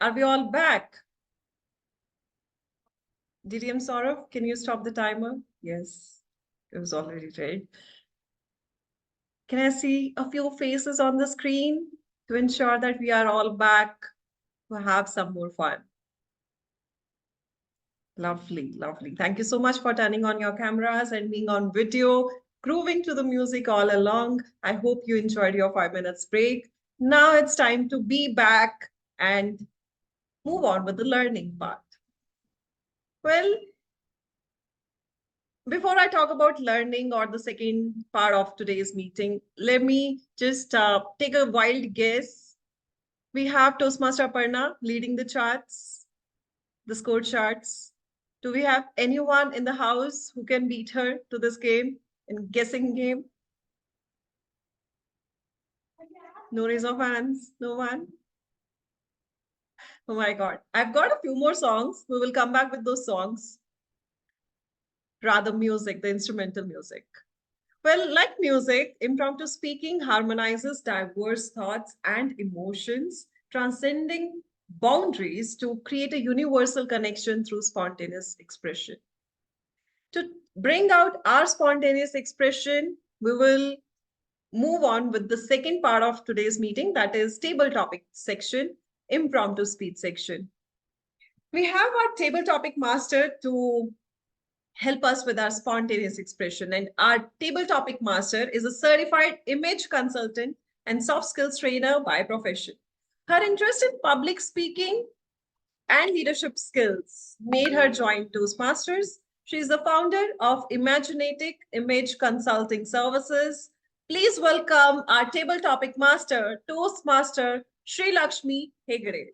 Are we all back? DTM Sourav, can you stop the timer? Yes, it was already ready. Can I see a few faces on the screen to ensure that we are all back to have some more fun? Lovely, lovely. Thank you so much for turning on your cameras and being on video, grooving to the music all along. I hope you enjoyed your 5 minutes break. Now it's time to be back and move on with the learning part. Well, before I talk about learning or the second part of today's meeting, let me just take a wild guess. We have Toastmaster Aparna leading the charts, the score charts. Do we have anyone in the house who can beat her to this game, in guessing game? No raise of hands, no one? Oh my God. I've got a few more songs. We will come back with those songs. Rather music, the instrumental music. Well, like music, impromptu speaking harmonizes diverse thoughts and emotions, transcending boundaries to create a universal connection through spontaneous expression. To bring out our spontaneous expression, we will move on with the second part of today's meeting, that is table topic section, impromptu speech section. We have our table topic master to help us with our spontaneous expression. And our table topic master is a certified image consultant and soft skills trainer by profession. Her interest in public speaking and leadership skills made her join Toastmasters. She is the founder of Imaginatic Image Consulting Services. Please welcome our table topic master, Toastmaster Shrilakshmi Hegde.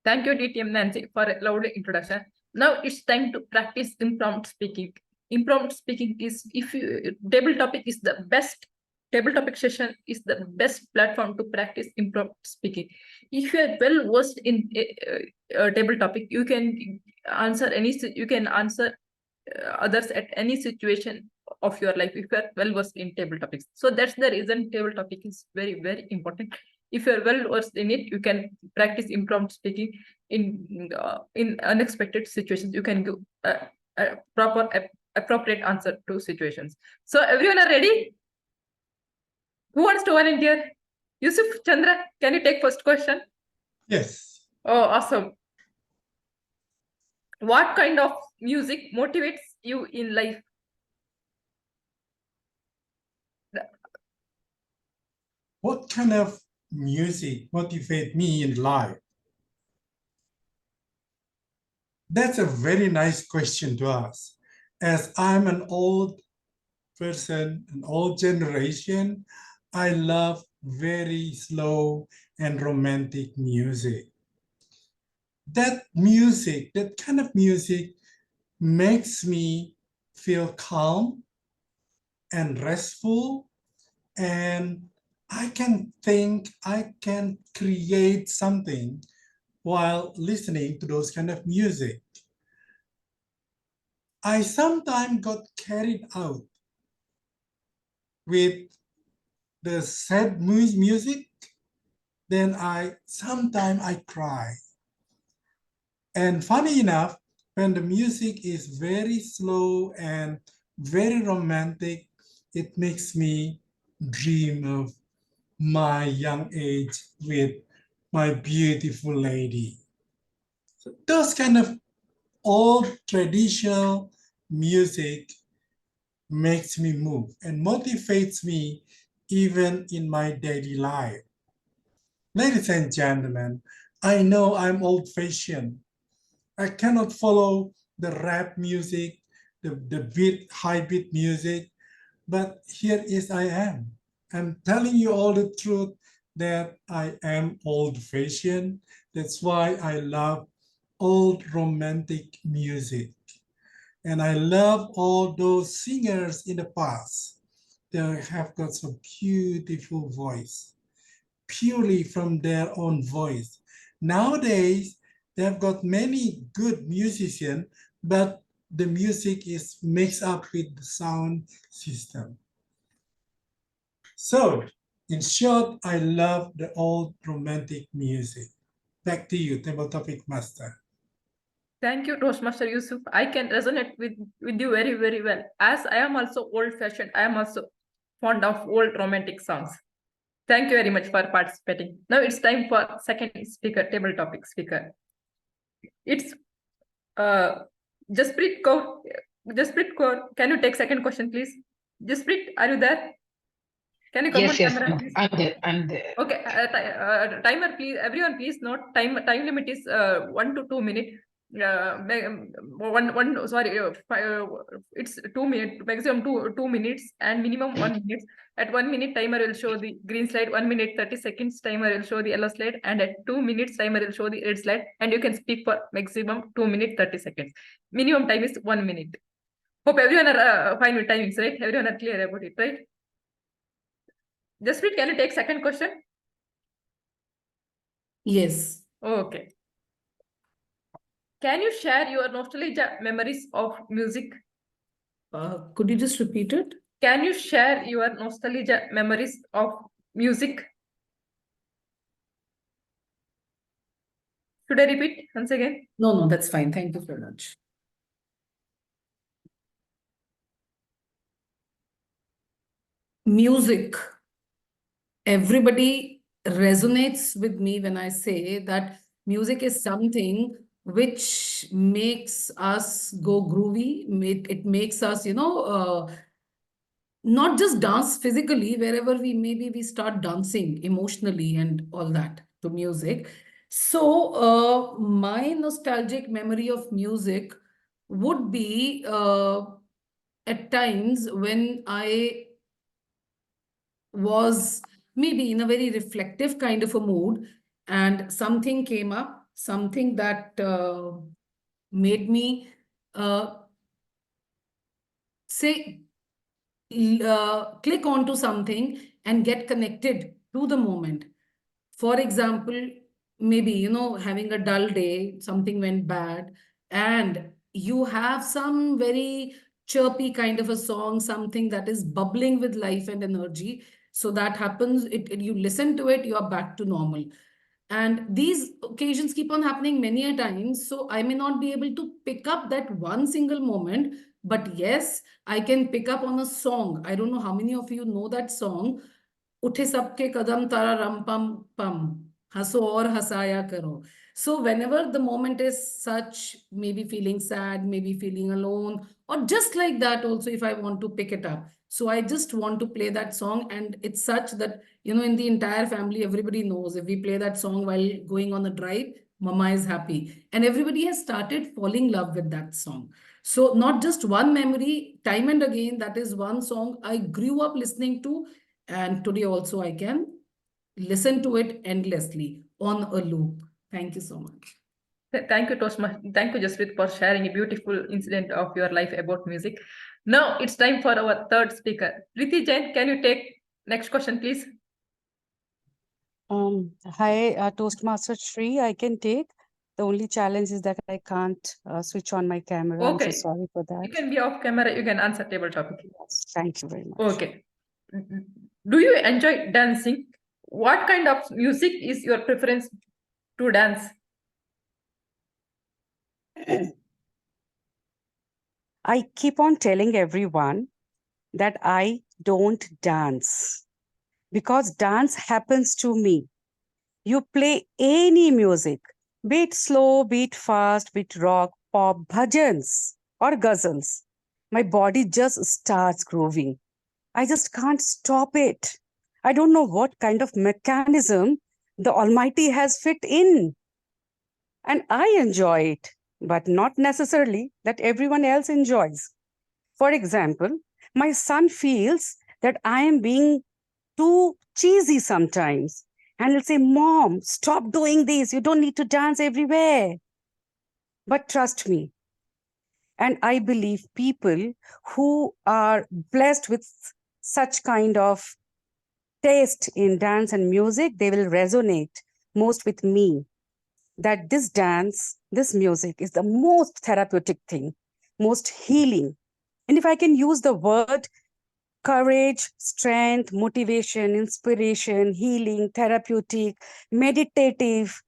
Thank you, DTM Nancy, for a lovely introduction. Now it's time to practice impromptu speaking. Impromptu speaking is, table topic is the best, table topic session is the best platform to practice impromptu speaking. If you are well versed in a table topic, you can answer others at any situation of your life if you are well versed in table topics. So that's the reason table topic is very, very important. If you're well versed in it, you can practice impromptu speaking in unexpected situations. You can give a proper, appropriate answer to situations. So everyone are ready? Who wants to volunteer? Yusuf, Chandra, can you take first question? Yes. Oh, awesome. What kind of music motivates you in life? What kind of music motivates me in life? That's a very nice question to ask. As I'm an old person, an old generation, I love very slow and romantic music. That music, that kind of music makes me feel calm and restful, and I can think, I can create something while listening to those kind of music. I sometimes got carried out with the sad music, then sometimes I cry. And funny enough, when the music is very slow and very romantic, it makes me dream of my young age with my beautiful lady. So those kind of old traditional music makes me move and motivates me even in my daily life. Ladies and gentlemen, I know I'm old-fashioned. I cannot follow the rap music, the beat, high beat music. But here is I am. I'm telling you all the truth that I am old-fashioned. That's why I love old romantic music. And I love all those singers in the past. They have got some beautiful voice, purely from their own voice. Nowadays, they've got many good musicians, but the music is mixed up with the sound system. So, in short, I love the old romantic music. Back to you, table topic master. Thank you, Toastmaster Yusuf. I can resonate with you very, very well. As I am also old-fashioned, I am also fond of old romantic songs. Thank you very much for participating. Now it's time for second speaker, table topic speaker. It's Jasprit Kaur. Jasprit Kaur, can you take second question, please? Jasprit, are you there? Can you come on camera, please? I'm there. Okay, timer, please. Everyone, please note time limit is 1 to 2 minutes. It's 2 minutes, maximum 2 minutes, and minimum 1 minute. At 1 minute, timer will show the green slide. 1 minute 30 seconds, timer will show the yellow slide, and at 2 minutes, timer will show the red slide. And you can speak for maximum 2 minutes 30 seconds. Minimum time is 1 minute. Hope everyone are fine with timings, right? Everyone are clear about it, right? Jasprit, can you take second question? Yes. Okay. Can you share your nostalgia memories of music? Could you just repeat it? Can you share your nostalgia memories of music? Should I repeat once again? No, that's fine. Thank you very much. Music. Everybody resonates with me when I say that music is something which makes us go groovy. It makes us, not just dance physically, wherever we start dancing emotionally and all that to music. So my nostalgic memory of music would be at times when I was maybe in a very reflective kind of a mood, and something came up, something that made me click onto something and get connected to the moment. For example, maybe, having a dull day, something went bad, and you have some very chirpy kind of a song, something that is bubbling with life and energy. So that happens, you listen to it, you are back to normal. And these occasions keep on happening many a times. So I may not be able to pick up that one single moment, but yes, I can pick up on a song. I don't know how many of you know that song. Uthe sabke kadam tara ram pam pam. Haso aur hasaya karo. So whenever the moment is such, maybe feeling sad, maybe feeling alone, or just like that also, if I want to pick it up. So I just want to play that song, and it's such that, in the entire family, everybody knows if we play that song while going on a drive, mama is happy. And everybody has started falling in love with that song. So not just one memory, time and again, that is one song I grew up listening to. And today also I can listen to it endlessly on a loop. Thank you so much. Thank you, Toastmaster. Thank you, Jasprit, for sharing a beautiful incident of your life about music. Now it's time for our third speaker. Priti Jain, can you take next question, please? Hi, Toastmaster Shri, I can take. The only challenge is that I can't switch on my camera. I'm so sorry for that. You can be off camera, you can answer table topic. Yes, thank you very much. Okay. Do you enjoy dancing? What kind of music is your preference to dance? I keep on telling everyone that I don't dance because dance happens to me. You play any music, be it slow, be it fast, be it rock, pop, bhajans, or ghazals. My body just starts grooving. I just can't stop it. I don't know what kind of mechanism the Almighty has fit in. And I enjoy it, but not necessarily that everyone else enjoys. For example, my son feels that I am being too cheesy sometimes. And he'll say, Mom, stop doing this. You don't need to dance everywhere. But trust me, and I believe people who are blessed with such kind of taste in dance and music, they will resonate most with me that this dance, this music is the most therapeutic thing, most healing. And if I can use the word courage, strength, motivation, inspiration, healing, therapeutic, meditative,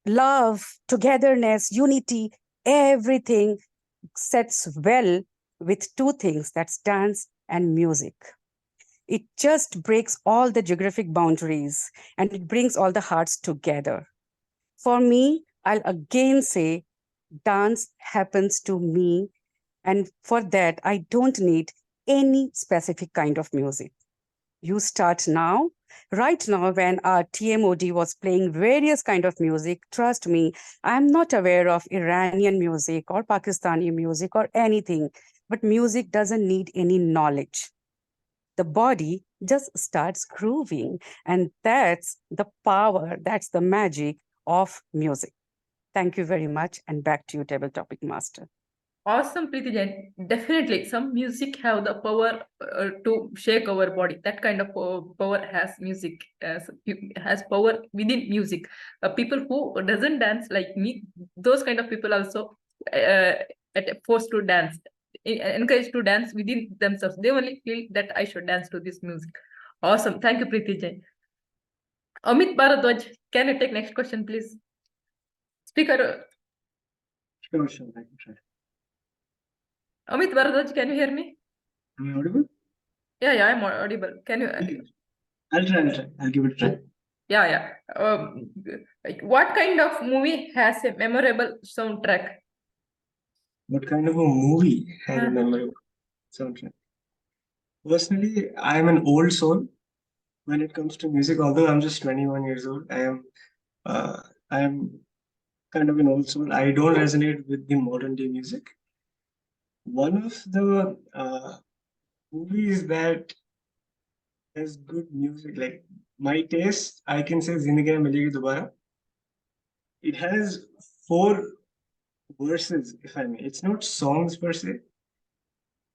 love, togetherness, unity, everything sets well with two things, that's dance and music. It just breaks all the geographic boundaries and it brings all the hearts together. For me, I'll again say dance happens to me. And for that, I don't need any specific kind of music. You start now. Right now, when our TMOD was playing various kind of music, trust me, I'm not aware of Iranian music or Pakistani music or anything, but music doesn't need any knowledge. The body just starts grooving, and that's the power, that's the magic of music. Thank you very much, and back to you, Table Topic Master. Awesome, Preeti Jain. Definitely, some music have the power to shake our body. That kind of power has music, has power within music. People who doesn't dance like me, those kind of people also forced to dance, encouraged to dance within themselves. They only feel that I should dance to this music. Awesome. Thank you, Preeti Jain. Amit Bharadwaj, can you take next question, please? Speaker. Sure, I can try. Amit Bharadwaj, can you hear me? Am I audible? Yeah, I'm audible. Can you? I'll try. I'll give it a try. Yeah. What kind of movie has a memorable soundtrack? What kind of a movie has a memorable soundtrack? Personally, I'm an old soul when it comes to music. Although I'm just 21 years old, I am kind of an old soul. I don't resonate with the modern day music. One of the movies that has good music, like my taste, I can say Zindagi Na Milegi Dobara. It has 4 verses, if I may. It's not songs per se.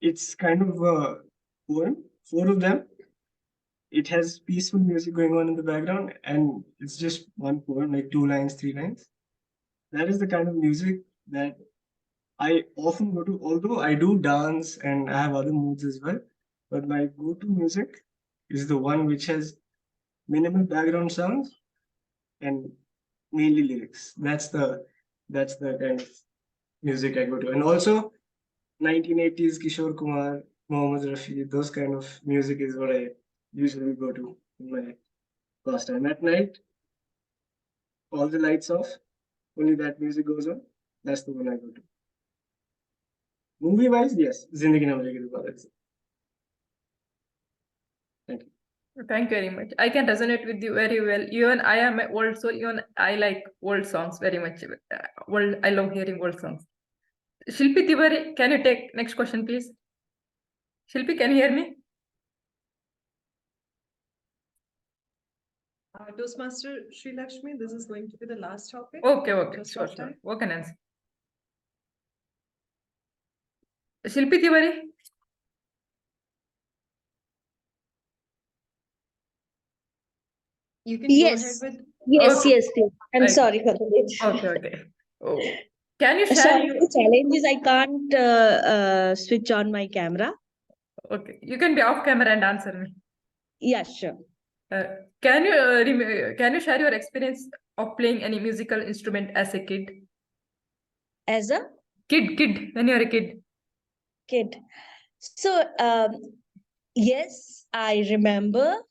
It's kind of a poem, 4 of them. It has peaceful music going on in the background, and it's just one poem, like 2 lines, 3 lines. That is the kind of music that I often go to, although I do dance and I have other moods as well. But my go-to music is the one which has minimal background sounds and mainly lyrics. That's the kind of music I go to. And also 1980s Kishore Kumar, Mohammad Rafi, those kind of music is what I usually go to in my pastime. At night, all the lights off, only that music goes on. That's the one I go to. Movie wise, yes, Zindagi Na Milegi Dobara. Thank you. Thank you very much. I can resonate with you very well. Even I am an old soul. Even I like old songs very much. I love hearing old songs. Shilpi Tiwari, can you take next question, please? Shilpi, can you hear me? Toastmaster Shrilakshmi, this is going to be the last topic. Okay, Just sure. for time. What can I answer? Shilpi Tiwari? You can Yes. go ahead with. Yes, Okay. yes, please. I'm sorry for the wait. Okay. Oh. Can you share Sorry, your... the challenge is I can't switch on my camera. Okay, you can be off camera and answer me. Yeah, sure. Can you share your experience of playing any musical instrument as a kid? As a kid, when you're a kid. Kid. So, yes, I remember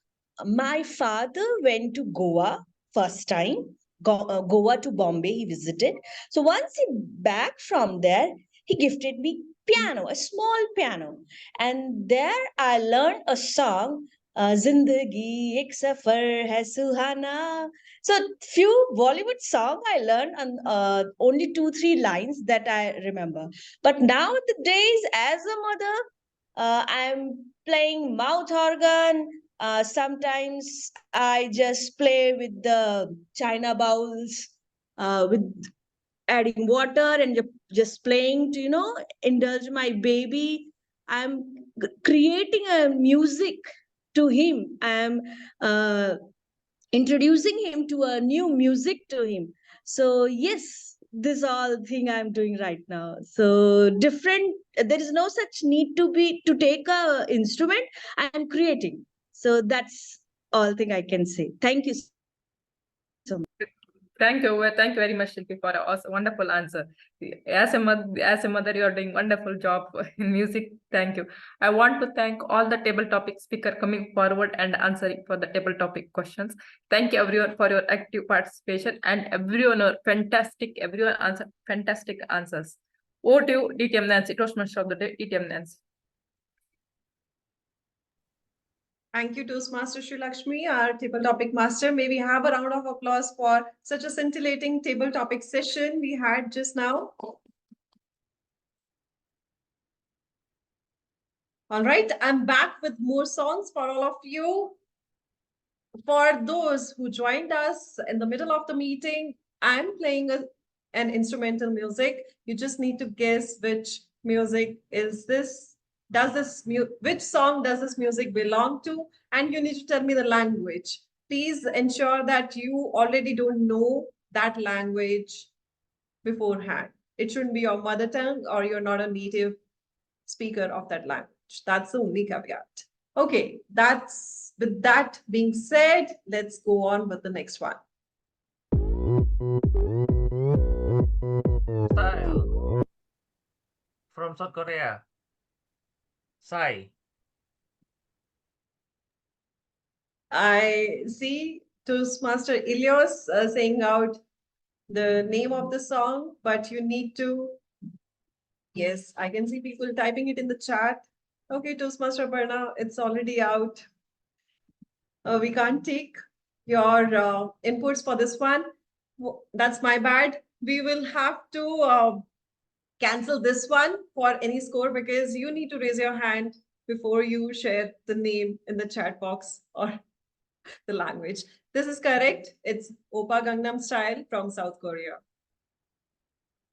my father went to Goa first time. Goa to Bombay, he visited. So once he back from there, he gifted me piano, a small piano. And there I learned a song, Zindagi Ek Safar Hai Suhana. So few Bollywood song I learned, and only 2-3 lines that I remember. But now the days as a mother, I'm playing mouth organ. Sometimes I just play with the china bowls, with adding water and just playing to, indulge my baby. I'm creating a music to him. I'm introducing him to a new music to him. So yes, this all thing I'm doing right now. So different, there is no such need to take a instrument. I'm creating. So that's all thing I can say. Thank you so much. Thank you. Thank you very much, Shilpi, for a wonderful answer. As a mother, you are doing wonderful job in music. Thank you. I want to thank all the table topic speaker coming forward and answering for the table topic questions. Thank you everyone for your active participation, and everyone are fantastic. Everyone answered fantastic answers. Over to you, DTM Nancy, Toastmaster of the day, DTM Nancy. Thank you, Toastmaster Shrilakshmi, our table topic master. May we have a round of applause for such a scintillating table topic session we had just now. All right, I'm back with more songs for all of you. For those who joined us in the middle of the meeting, I'm playing an instrumental music. You just need to guess which music is this. Which song does this music belong to? And you need to tell me the language. Please ensure that you already don't know that language beforehand. It shouldn't be your mother tongue or you're not a native speaker of that language. That's the only caveat. Okay, with that being said, let's go on with the next one. Style from South Korea. Sai. I see Toastmaster Ilios saying out the name of the song, but you need to. Yes, I can see people typing it in the chat. Okay, Toastmaster Aparna, it's already out. We can't take your inputs for this one. That's my bad. We will have to cancel this one for any score because you need to raise your hand before you share the name in the chat box or the language. This is correct. It's Oppa Gangnam Style from South Korea.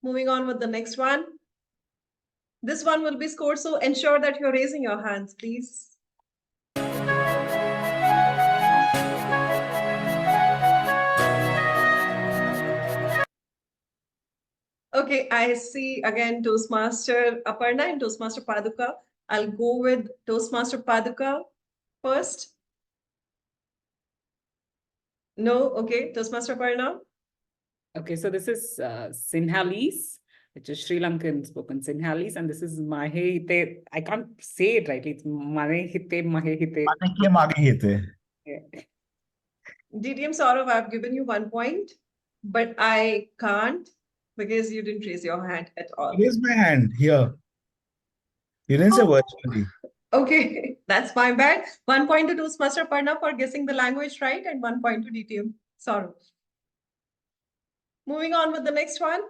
Moving on with the next one. This one will be scored, so ensure that you're raising your hands, please. Okay, I see again Toastmaster Aparna and Toastmaster Paduka. I'll go with Toastmaster Paduka first. No, okay, Toastmaster Aparna. Okay, so this is Sinhalese, which is Sri Lankan spoken Sinhalese, and this is Mahehite. I can't say it rightly. It's Mahehite, Mahehite. Yeah. DTM Sourav, I've given you 1 point, but I can't because you didn't raise your hand at all. Raise my hand here. You didn't say virtually. Okay, that's my bad. 1 point to Toastmaster Aparna for guessing the language right, and 1 point to DTM Sourav. Moving on with the next one.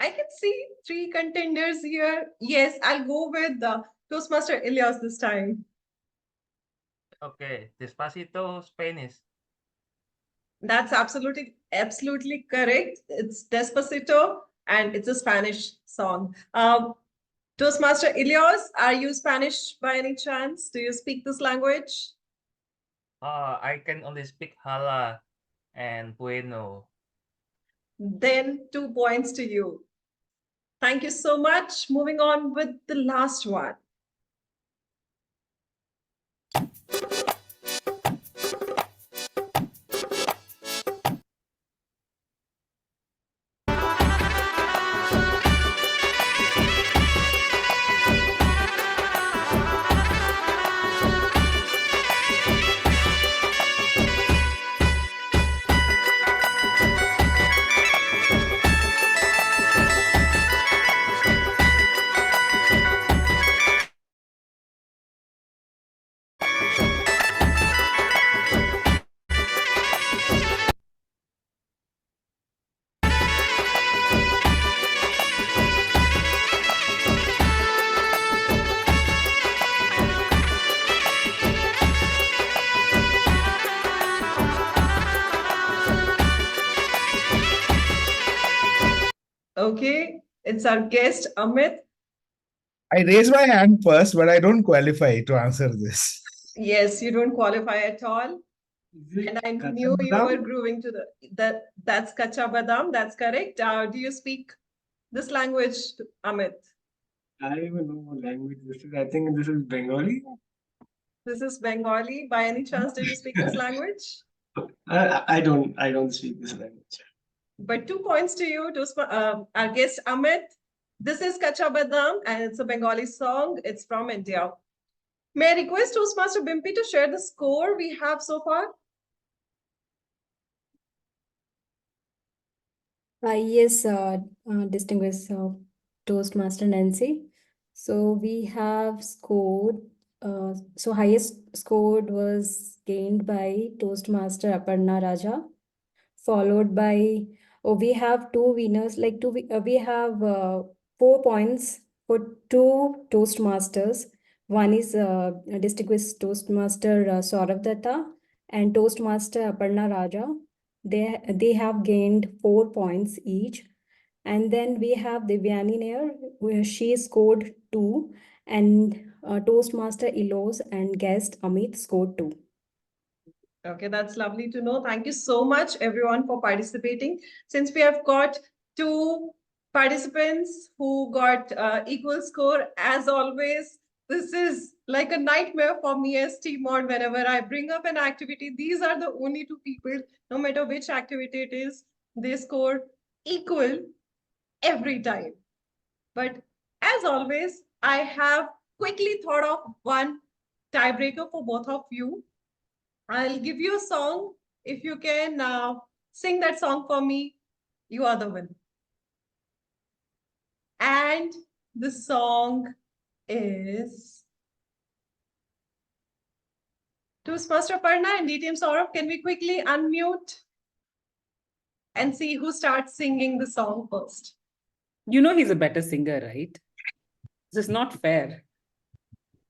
I can see 3 contenders here. Yes, I'll go with the Toastmaster Ilias this time. Okay, Despacito, Spanish. That's absolutely correct. It's Despacito and it's a Spanish song. Toastmaster Ilias, are you Spanish by any chance? Do you speak this language? I can only speak hala and bueno. Then 2 points to you. Thank you so much. Moving on with the last one. Okay, it's our guest, Amit. I raised my hand first, but I don't qualify to answer this. Yes, you don't qualify at all. And I knew you were Badam? grooving to that's Kacha Badam, that's correct. Do you speak this language, Amit? I don't even know what language this is. I think this is Bengali. This is Bengali. By any chance, do you speak this language? I don't speak this language. But 2 points to you, to our guest Amit. This is Kacha Badam and it's a Bengali song. It's from India. May I request Toastmaster Bimpy to share the score we have so far? Yes, distinguished Toastmaster Nancy. So we have scored, so highest scored was gained by Toastmaster Aparna Raja, followed by, oh, we have two winners, like we have 4 points for two Toastmasters. One is distinguished Toastmaster Sourav Dutta and Toastmaster Aparna Raja. They have gained 4 points each. And then we have Devayani Nair, where she scored 2, and Toastmaster Ilos and guest Amit scored 2. Okay, that's lovely to know. Thank you so much, everyone, for participating. Since we have got 2 participants who got equal score, as always, this is like a nightmare for me as TMOD. Whenever I bring up an activity, these are the only 2 people, no matter which activity it is, they score equal every time. But as always, I have quickly thought of one tiebreaker for both of you. I'll give you a song. If you can sing that song for me, you are the winner. And the song is Toastmaster Aparna and DTM Sourav. Can we quickly unmute and see who starts singing the song first? You know he's a better singer, right? This is not fair.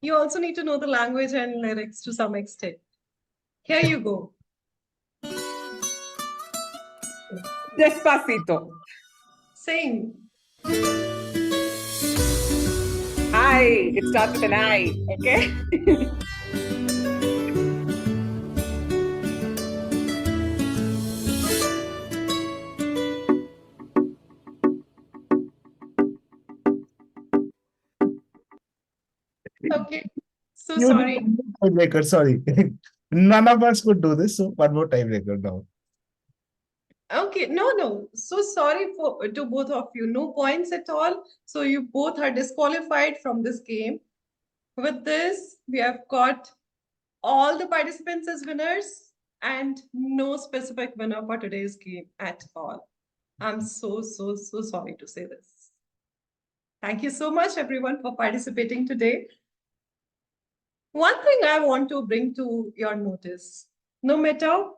You also need to know the language and lyrics to some extent. Here you go. Despacito. Sing. I. It starts with an I, okay? Okay. So You sorry. did tiebreaker, sorry. None of us could do this, so one more tiebreaker now. Okay, no. So sorry to both of you. No points at all. So you both are disqualified from this game. With this, we have got all the participants as winners and no specific winner for today's game at all. I'm so sorry to say this. Thank you so much, everyone, for participating today. One thing I want to bring to your notice, no matter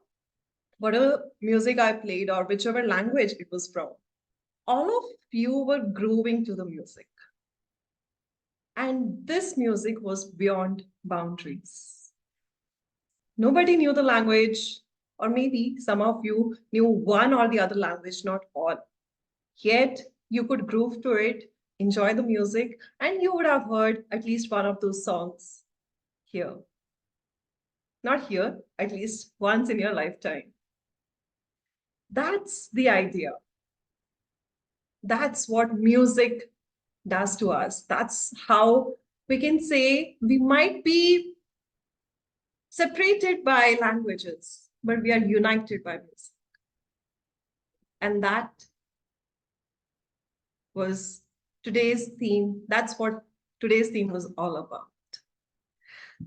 whatever music I played or whichever language it was from, all of you were grooving to the music. And this music was beyond boundaries. Nobody knew the language, or maybe some of you knew one or the other language, not all. Yet you could groove to it, enjoy the music, and you would have heard at least one of those songs here. Not here, at least once in your lifetime. That's the idea. That's what music does to us. That's how we can say we might be separated by languages, but we are united by music. And that was today's theme. That's what today's theme was all about.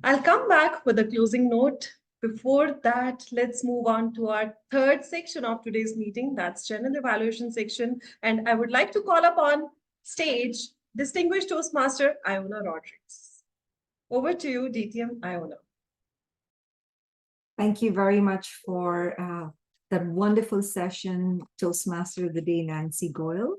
I'll come back with a closing note. Before that, let's move on to our third section of today's meeting. That's general evaluation section. And I would like to call upon stage distinguished Toastmaster Iona Rodricks. Over to you, DTM Iona. Thank you very much for that wonderful session, Toastmaster of the Day, Nancy Goel.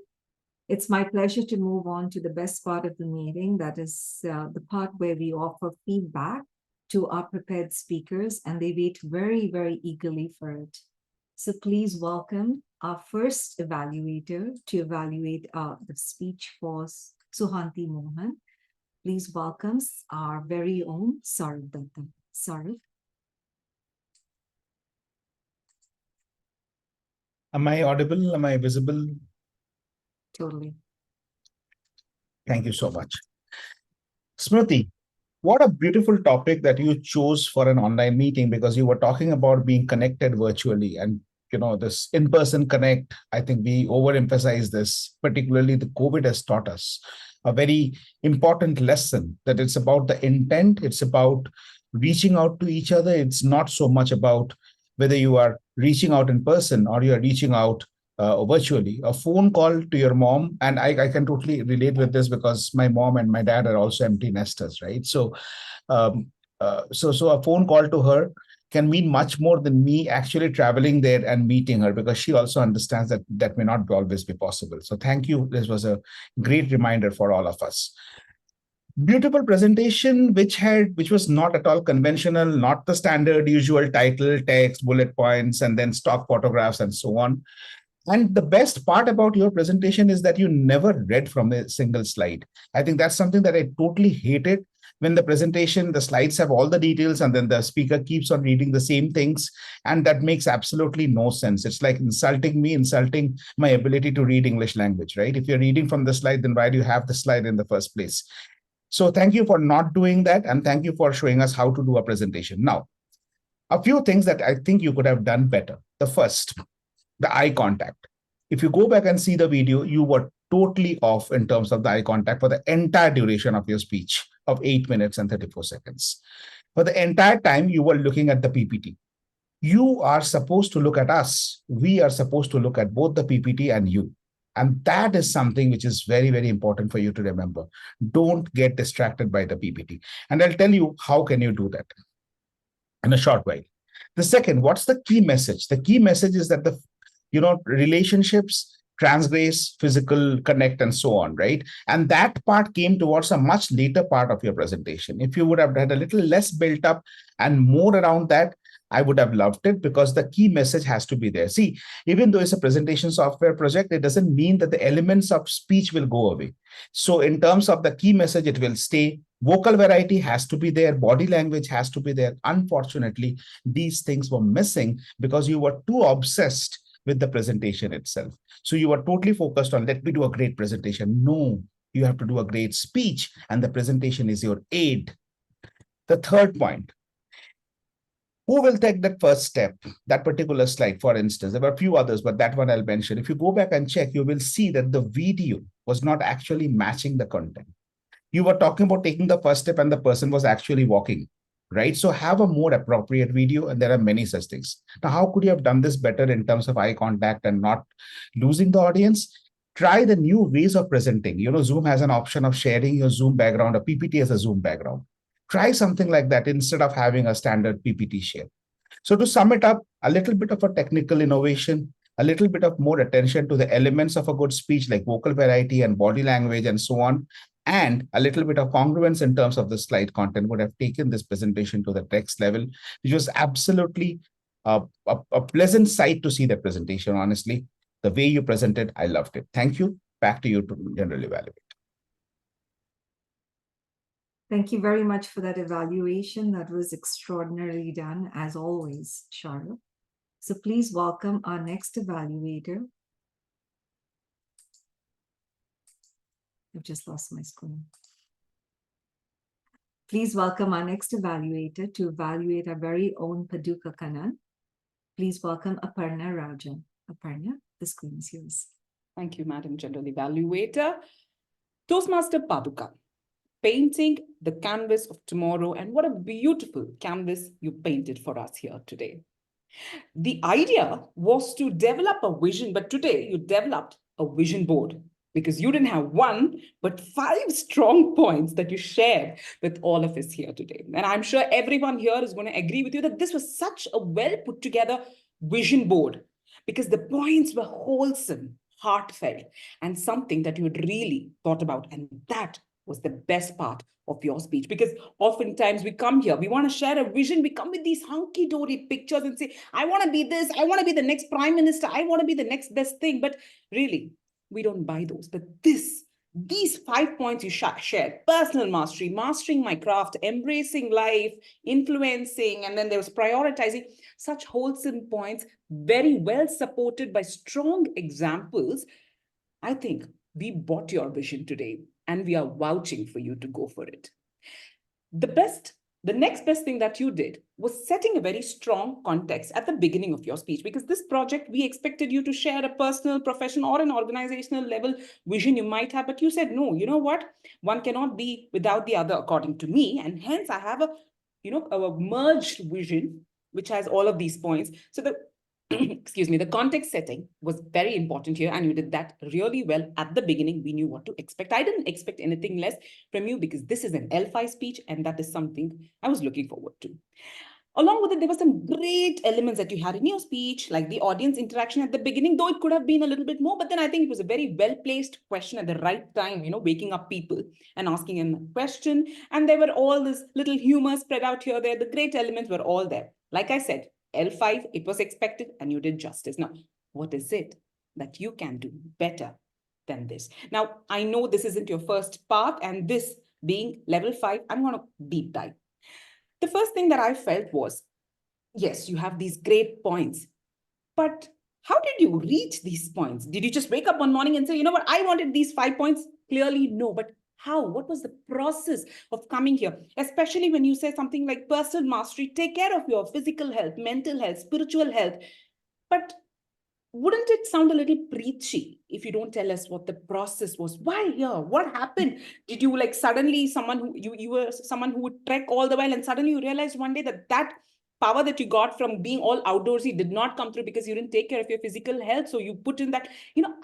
It's my pleasure to move on to the best part of the meeting, that is the part where we offer feedback to our prepared speakers, and they wait very, very eagerly for it. So please welcome our first evaluator to evaluate the speech for Suhanti Mohan. Please welcome our very own Sourav Dutta. Sourav. Am I audible? Am I visible? Totally. Thank you so much. Smruti, what a beautiful topic that you chose for an online meeting, because you were talking about being connected virtually and this in-person connect. I think we overemphasize this, particularly the COVID has taught us a very important lesson, that it's about the intent, it's about reaching out to each other. It's not so much about whether you are reaching out in person or you are reaching out virtually. A phone call to your mom, and I can totally relate with this because my mom and my dad are also empty nesters, right? So so a phone call to her can mean much more than me actually traveling there and meeting her, because she also understands that that may not always be possible. So thank you. This was a great reminder for all of us. Beautiful presentation, which was not at all conventional, not the standard usual title, text, bullet points, and then stock photographs and so on. And the best part about your presentation is that you never read from a single slide. I think that's something that I totally hated. When the presentation, the slides have all the details and then the speaker keeps on reading the same things. And that makes absolutely no sense. It's like insulting me, insulting my ability to read English language, right? If you're reading from the slide, then why do you have the slide in the first place? So thank you for not doing that. And thank you for showing us how to do a presentation. Now, a few things that I think you could have done better. The first, the eye contact. If you go back and see the video, you were totally off in terms of the eye contact for the entire duration of your speech of 8 minutes and 34 seconds. For the entire time, you were looking at the PPT. You are supposed to look at us. We are supposed to look at both the PPT and you. And that is something which is very, very important for you to remember. Don't get distracted by the PPT. And I'll tell you how can you do that in a short while. The second, what's the key message? The key message is that the relationships transgress physical connect and so on, right? And that part came towards a much later part of your presentation. If you would have had a little less built up and more around that, I would have loved it, because the key message has to be there. See, even though it's a presentation software project, it doesn't mean that the elements of speech will go away. So in terms of the key message, it will stay. Vocal variety has to be there. Body language has to be there. Unfortunately, these things were missing because you were too obsessed with the presentation itself. So you are totally focused on, let me do a great presentation. No, you have to do a great speech, and the presentation is your aid. The third point, who will take that first step? That particular slide, for instance, there were a few others, but that one I'll mention. If you go back and check, you will see that the video was not actually matching the content. You were talking about taking the first step and the person was actually walking, right? So have a more appropriate video, and there are many such things. Now, how could you have done this better in terms of eye contact and not losing the audience? Try the new ways of presenting. Zoom has an option of sharing your Zoom background, a PPT as a Zoom background. Try something like that instead of having a standard PPT share. So to sum it up, a little bit of a technical innovation, a little bit of more attention to the elements of a good speech like vocal variety and body language and so on, and a little bit of congruence in terms of the slide content would have taken this presentation to the next level, which was absolutely a pleasant sight to see the presentation, honestly. The way you presented, I loved it. Thank you. Back to you to general evaluate. Thank you very much for that evaluation. That was extraordinarily done, as always, Charlotte. So please welcome our next evaluator. I've just lost my screen. Please welcome our next evaluator to evaluate our very own Paduka Kannan. Please welcome Aparna Rajan. Aparna, the screen is yours. Thank you, Madam General Evaluator. Toastmaster Paduka, painting the canvas of tomorrow, and what a beautiful canvas you painted for us here today. The idea was to develop a vision, but today you developed a vision board, because you didn't have one, but 5 strong points that you shared with all of us here today. And I'm sure everyone here is going to agree with you that this was such a well put together vision board, because the points were wholesome, heartfelt, and something that you had really thought about. And that was the best part of your speech, because oftentimes we come here, we want to share a vision, we come with these hunky-dory pictures and say, I want to be this, I want to be the next prime minister, I want to be the next best thing. But really, we don't buy those. But these 5 points you shared: personal mastery, mastering my craft, embracing life, influencing, and then there was prioritizing, such wholesome points, very well supported by strong examples. I think we bought your vision today and we are vouching for you to go for it. The next best thing that you did was setting a very strong context at the beginning of your speech, because this project, we expected you to share a personal, professional, or an organizational level vision you might have, but you said, no, you know what? One cannot be without the other, according to me. And hence I have a merged vision, which has all of these points. So excuse me, the context setting was very important here, and you did that really well at the beginning. We knew what to expect. I didn't expect anything less from you, because this is an L5 speech, and that is something I was looking forward to. Along with it, there were some great elements that you had in your speech, like the audience interaction at the beginning, though it could have been a little bit more, but then I think it was a very well-placed question at the right time, waking up people and asking them a question. And there were all this little humor spread out here, there. The great elements were all there. Like I said, L5, it was expected, and you did justice. Now, what is it that you can do better than this? Now, I know this isn't your first part, and this being level 5, I'm going to deep dive. The first thing that I felt was, yes, you have these great points, but how did you reach these points? Did you just wake up one morning and say, you know what, I wanted these 5 points? Clearly, no. But how? What was the process of coming here? Especially when you say something like personal mastery, take care of your physical health, mental health, spiritual health. But wouldn't it sound a little preachy if you don't tell us what the process was? Why here? What happened? Did you suddenly you were someone who would trek all the while, and suddenly you realized one day that power that you got from being all outdoorsy did not come through because you didn't take care of your physical health? So you put in that,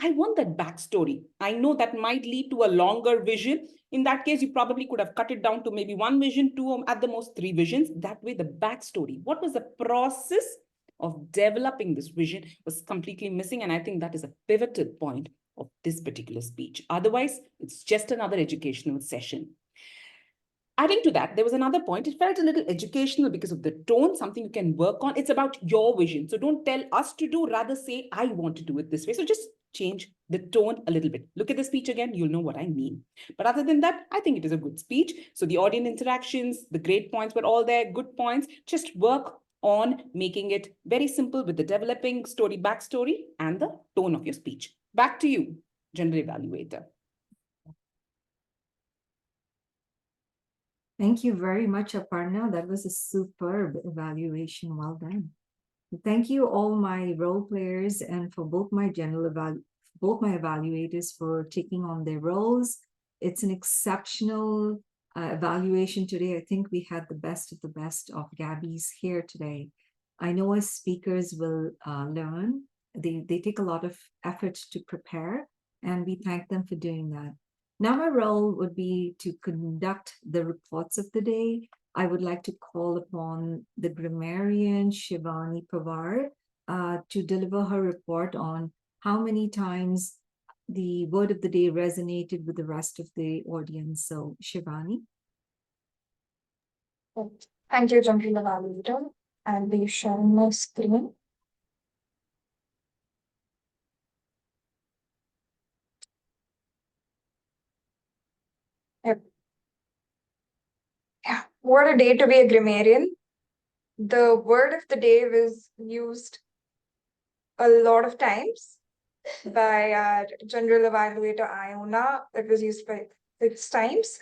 I want that backstory. I know that might lead to a longer vision. In that case, you probably could have cut it down to maybe 1 vision, 2, or at the most 3 visions. That way, the backstory, what was the process of developing this vision, was completely missing. And I think that is a pivotal point of this particular speech. Otherwise, it's just another educational session. Adding to that, there was another point. It felt a little educational because of the tone, something you can work on. It's about your vision. So don't tell us to do, rather say, I want to do it this way. So just change the tone a little bit. Look at the speech again, you'll know what I mean. But other than that, I think it is a good speech. So the audience interactions, the great points were all there, good points. Just work on making it very simple with the developing story, backstory, and the tone of your speech. Back to you, General Evaluator. Thank you very much, Aparna. That was a superb evaluation. Well done. Thank you all my role players and for both my evaluators for taking on their roles. It's an exceptional evaluation today. I think we had the best of Gabbys here today. I know as speakers will learn. They take a lot of effort to prepare, and we thank them for doing that. Now my role would be to conduct the reports of the day. I would like to call upon the grammarian Shiwani Pawer to deliver her report on how many times the word of the day resonated with the rest of the audience. So Shiwani. Thank you, General Evaluator. I'll be sharing my screen. Yep. Yeah, what a day to be a grammarian. The word of the day was used a lot of times by our General Evaluator Iona. It was used by 6 times.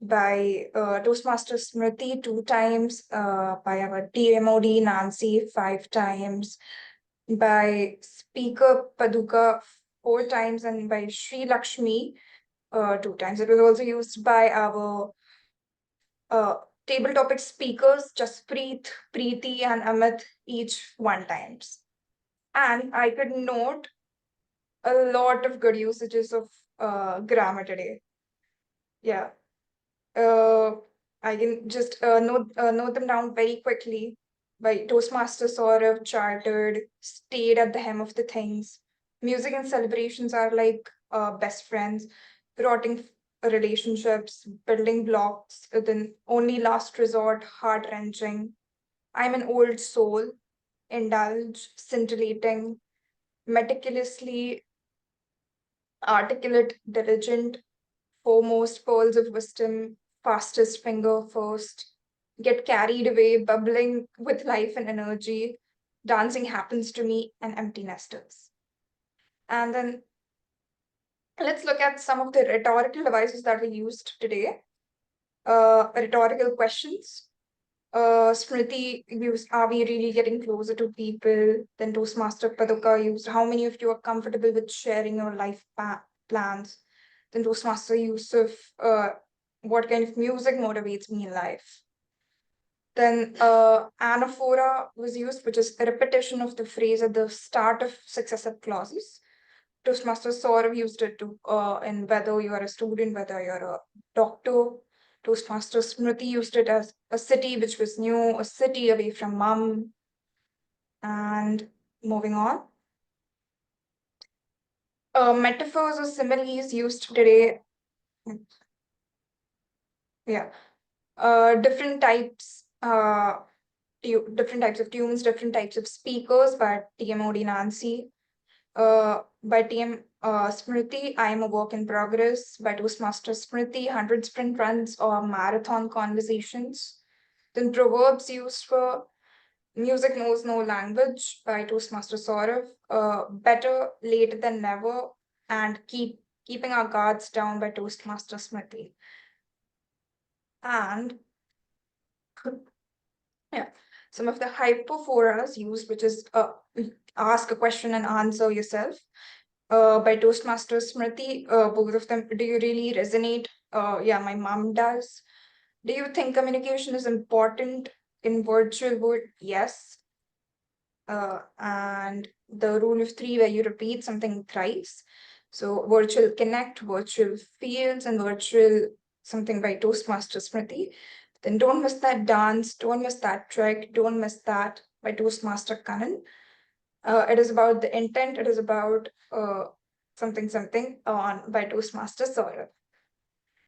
By Toastmasters Smruti 2 times, by our TMOD Nancy 5 times, by speaker Paduka 4 times, and by Shrilakshmi 2 times. It was also used by our table topic speakers, Jasprit, Preeti, and Amit, each 1 times. And I could note a lot of good usages of grammar today. Yeah. I can just note them down very quickly. By Toastmaster Sourav, chartered, stayed at the hem of the things. Music and celebrations are like best friends. relationships, building blocks, then only last resort, heart-wrenching. I'm an old soul, indulge, scintillating, meticulously articulate, diligent, foremost pearls of wisdom, fastest finger first, get carried away, bubbling with life and energy. Dancing happens to me and empty nesters. And then let's look at some of the rhetorical devices that we used today. Rhetorical questions. Smruti used, are we really getting closer to people? Then Toastmaster Paduka used, how many of you are comfortable with sharing your life plans? Then Toastmaster Yusuf, what kind of music motivates me in life? Then anaphora was used, which is a repetition of the phrase at the start of successive clauses. Toastmaster Sourav used it to in whether you are a student, whether you're a doctor. Toastmaster Smruti used it as a city which was new, a city away from mum. And moving on. Metaphors or similes used today. Yeah. Different types of tunes, different types of speakers by TMOD Nancy. By TM Smruti, I am a work in progress. By Toastmaster Smruti, 100 sprint runs or marathon conversations. Then proverbs used for music knows no language by Toastmaster Sourav. Better late than never, and keeping our guards down by Toastmaster Smruti. And yeah, some of the hyperphoras used, which is ask a question and answer yourself. By Toastmaster Smruti, both of them, do you really resonate? Yeah, my mom does. Do you think communication is important in virtual world? Yes. And the rule of three, where you repeat something thrice. So virtual connect, virtual fields, and virtual something by Toastmaster Smruti. Then don't miss that dance, don't miss that trick, don't miss that by Toastmaster Kannan. It is about the intent, it is about something on by Toastmaster Sourav.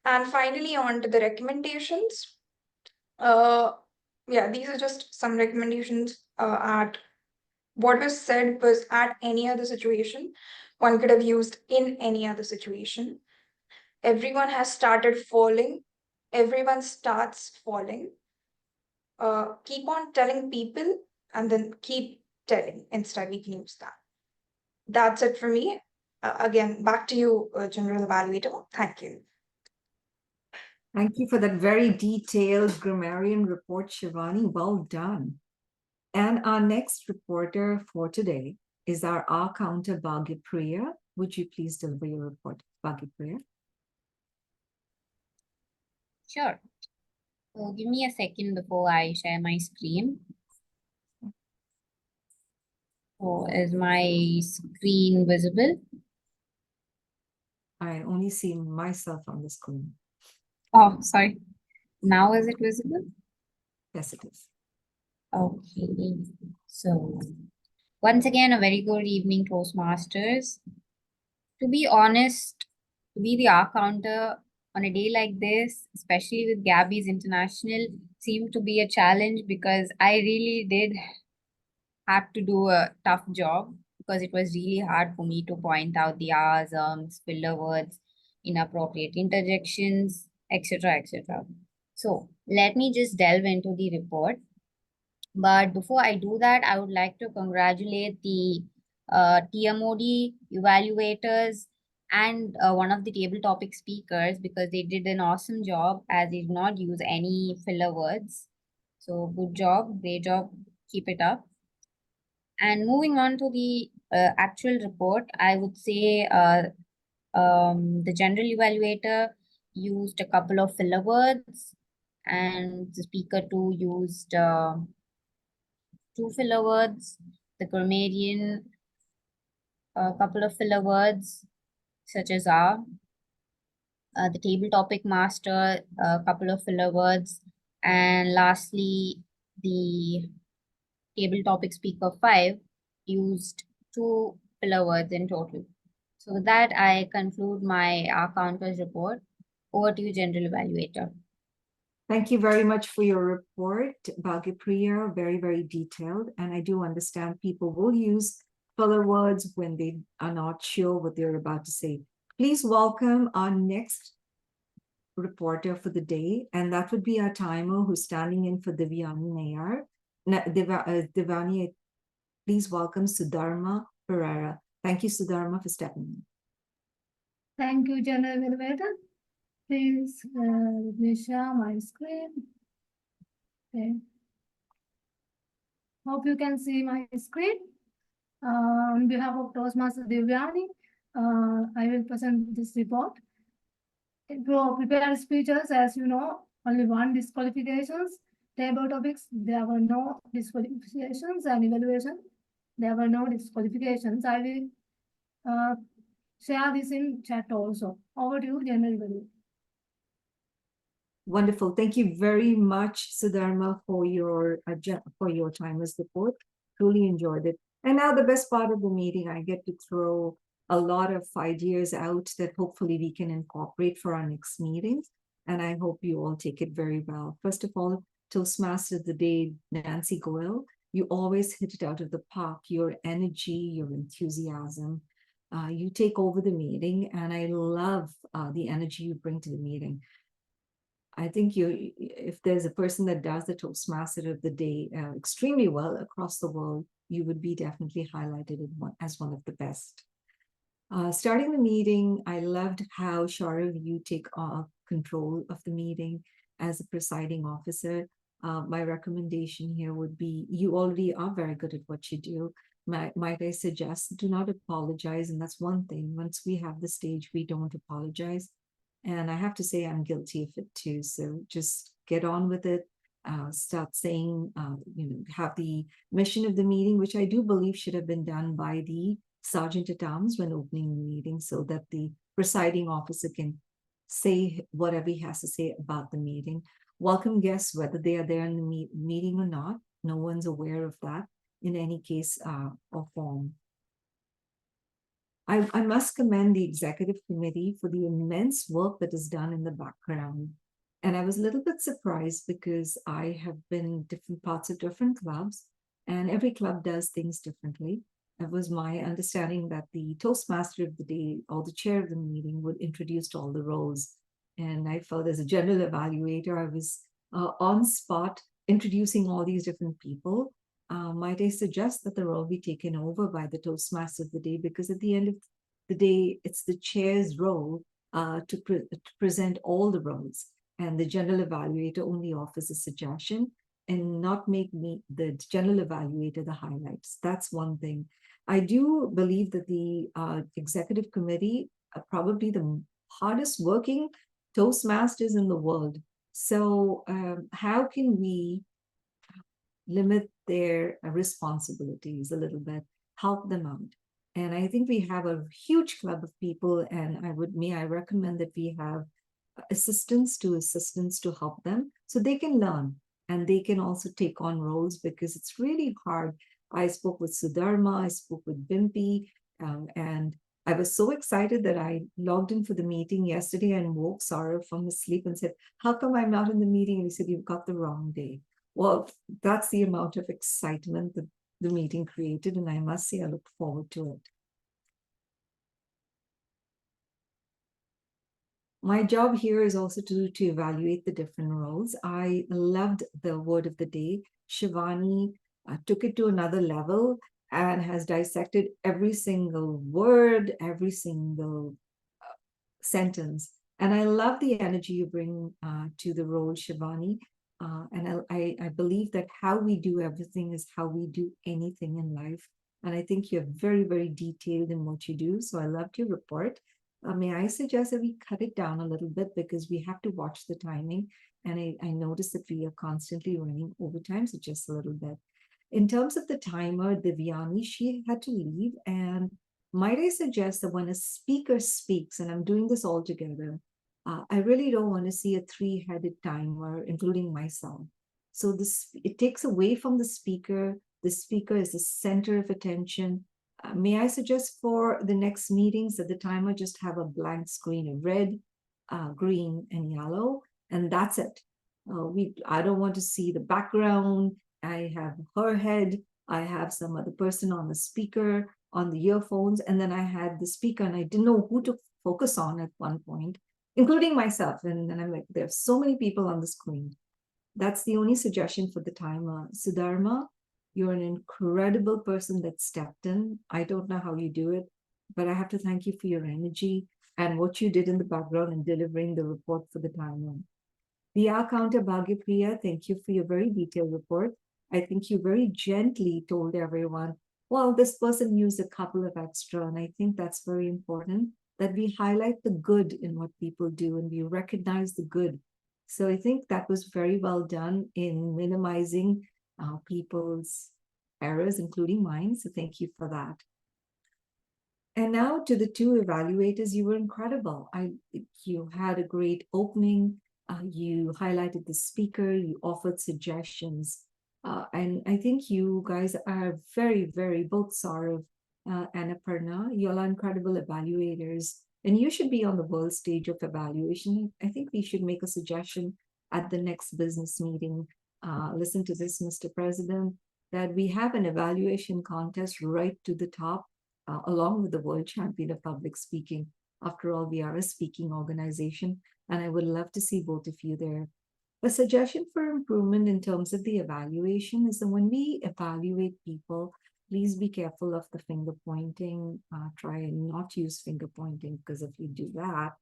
And finally, on to the recommendations. Yeah, these are just some recommendations at what was said was at any other situation. One could have used in any other situation. Everyone has started falling. Everyone starts falling. Keep on telling people and then keep telling. Instead, we can use that. That's it for me. Again, back to you, General Evaluator. Thank you. Thank you for that very detailed grammarian report, Shiwani. Well done. And our next reporter for today is our counter, Bagya Priya. Would you please deliver your report, Bagya Priya? Sure. So give me a second before I share my screen. So is my screen visible? I only see myself on the screen. Oh, sorry. Now is it visible? Yes, it is. Okay. So once again, a very good evening, Toastmasters. To be honest, to be the R counter on a day like this, especially with Gabbys International, seemed to be a challenge because I really did have to do a tough job because it was really hard for me to point out the R's, filler words, inappropriate interjections, etc., etc. So let me just delve into the report. But before I do that, I would like to congratulate the TMOD evaluators and one of the table topic speakers because they did an awesome job as they did not use any filler words. So good job, great job, keep it up. And moving on to the actual report, I would say the general evaluator used a couple of filler words and the speaker two used two filler words, the grammarian a couple of filler words such as are, the table topic master a couple of filler words, and lastly the table topic speaker 5 used 2 filler words in total. So with that, I conclude my R counters report. Over to you, General Evaluator. Thank you very much for your report, Bagya Priya, very, very detailed. And I do understand people will use filler words when they are not sure what they're about to say. Please welcome our next reporter for the day, and that would be our timer who's standing in for Devayani Nair. Devayani, please welcome Sudharma Pereira. Thank you, Sudharma, for stepping in. Thank you, General Evaluator. Please let me share my screen. Okay. Hope you can see my screen. On behalf of Toastmaster Devayani, I will present this report. For prepared speeches, as you know, only one disqualifications. Table topics, there were no disqualifications, and evaluation, there were no disqualifications. I will share this in chat also. Over to you, General Evaluator. Wonderful. Thank you very much, Sudharma, for your timer's report. Truly enjoyed it. And now the best part of the meeting, I get to throw a lot of ideas out that hopefully we can incorporate for our next meetings. And I hope you all take it very well. First of all, Toastmaster of the day, Nancy Goel, you always hit it out of the park. Your energy, your enthusiasm, you take over the meeting, and I love the energy you bring to the meeting. I think if there's a person that does the Toastmaster of the day extremely well across the world, you would be definitely highlighted as one of the best. Starting the meeting, I loved how, Sourav, you take control of the meeting as a presiding officer. My recommendation here would be, you already are very good at what you do. Might I suggest, do not apologize. And that's one thing. Once we have the stage, we don't apologize. And I have to say, I'm guilty of it too. So just get on with it. Start saying, have the mission of the meeting, which I do believe should have been done by the Sergeant-at-Arms when opening the meeting, so that the presiding officer can say whatever he has to say about the meeting. Welcome guests, whether they are there in the meeting or not. No one's aware of that in any case or form. I must commend the executive committee for the immense work that is done in the background. And I was a little bit surprised because I have been in different parts of different clubs, and every club does things differently. It was my understanding that the Toastmaster of the day or the chair of the meeting would introduce all the roles. And I felt as a general evaluator, I was on spot introducing all these different people. Might I suggest that the role be taken over by the Toastmaster of the day, because at the end of the day, it's the chair's role to present all the roles, and the general evaluator only offers a suggestion and not make me, the general evaluator, the highlights. That's one thing. I do believe that the executive committee are probably the hardest working Toastmasters in the world. So how can we limit their responsibilities a little bit, help them out? And I think we have a huge club of people, and I recommend that we have assistants to help them so they can learn and they can also take on roles, because it's really hard. I spoke with Sudharma, I spoke with Bimpy, and I was so excited that I logged in for the meeting yesterday and woke Sourav from his sleep and said, "How come I'm not in the meeting?" And he said, "You've got the wrong day." Well, that's the amount of excitement that the meeting created, and I must say I look forward to it. My job here is also to evaluate the different roles. I loved the word of the day. Shiwani took it to another level and has dissected every single word, every single sentence. And I love the energy you bring to the role, Shiwani. And I believe that how we do everything is how we do anything in life. And I think you're very, very detailed in what you do. So I loved your report. May I suggest that we cut it down a little bit, because we have to watch the timing. And I noticed that we are constantly running overtime, so just a little bit. In terms of the timer, Devayani, she had to leave. And might I suggest that when a speaker speaks, and I'm doing this all together, I really don't want to see a three-headed timer, including myself. So it takes away from the speaker. The speaker is the center of attention. May I suggest for the next meetings that the timer just have a blank screen, a red green and yellow, and that's it. I don't want to see the background. I have her head. I have some other person on the speaker, on the earphones, and then I had the speaker, and I didn't know who to focus on at one point, including myself. And then I'm like, there's so many people on the screen. That's the only suggestion for the timer. Sudharma, you're an incredible person that stepped in. I don't know how you do it, but I have to thank you for your energy and what you did in the background and delivering the report for the timer. The counter Bagya Priya, thank you for your very detailed report. I think you very gently told everyone, well, this person used a couple of extra, and I think that's very important, that we highlight the good in what people do and we recognize the good. So I think that was very well done in minimizing people's errors, including mine. So thank you for that. And now to the two evaluators, you were incredible. You had a great opening. You highlighted the speaker, you offered suggestions. And I think you guys are very, very, both Sourav and Aparna, you are incredible evaluators. And you should be on the world stage of evaluation. I think we should make a suggestion at the next business meeting. Listen to this, Mr. President, that we have an evaluation contest right to the top, along with the world champion of public speaking. After all, we are a speaking organization, and I would love to see both of you there. A suggestion for improvement in terms of the evaluation is that when we evaluate people, please be careful of the finger pointing. Try and not use finger pointing, because if you do that,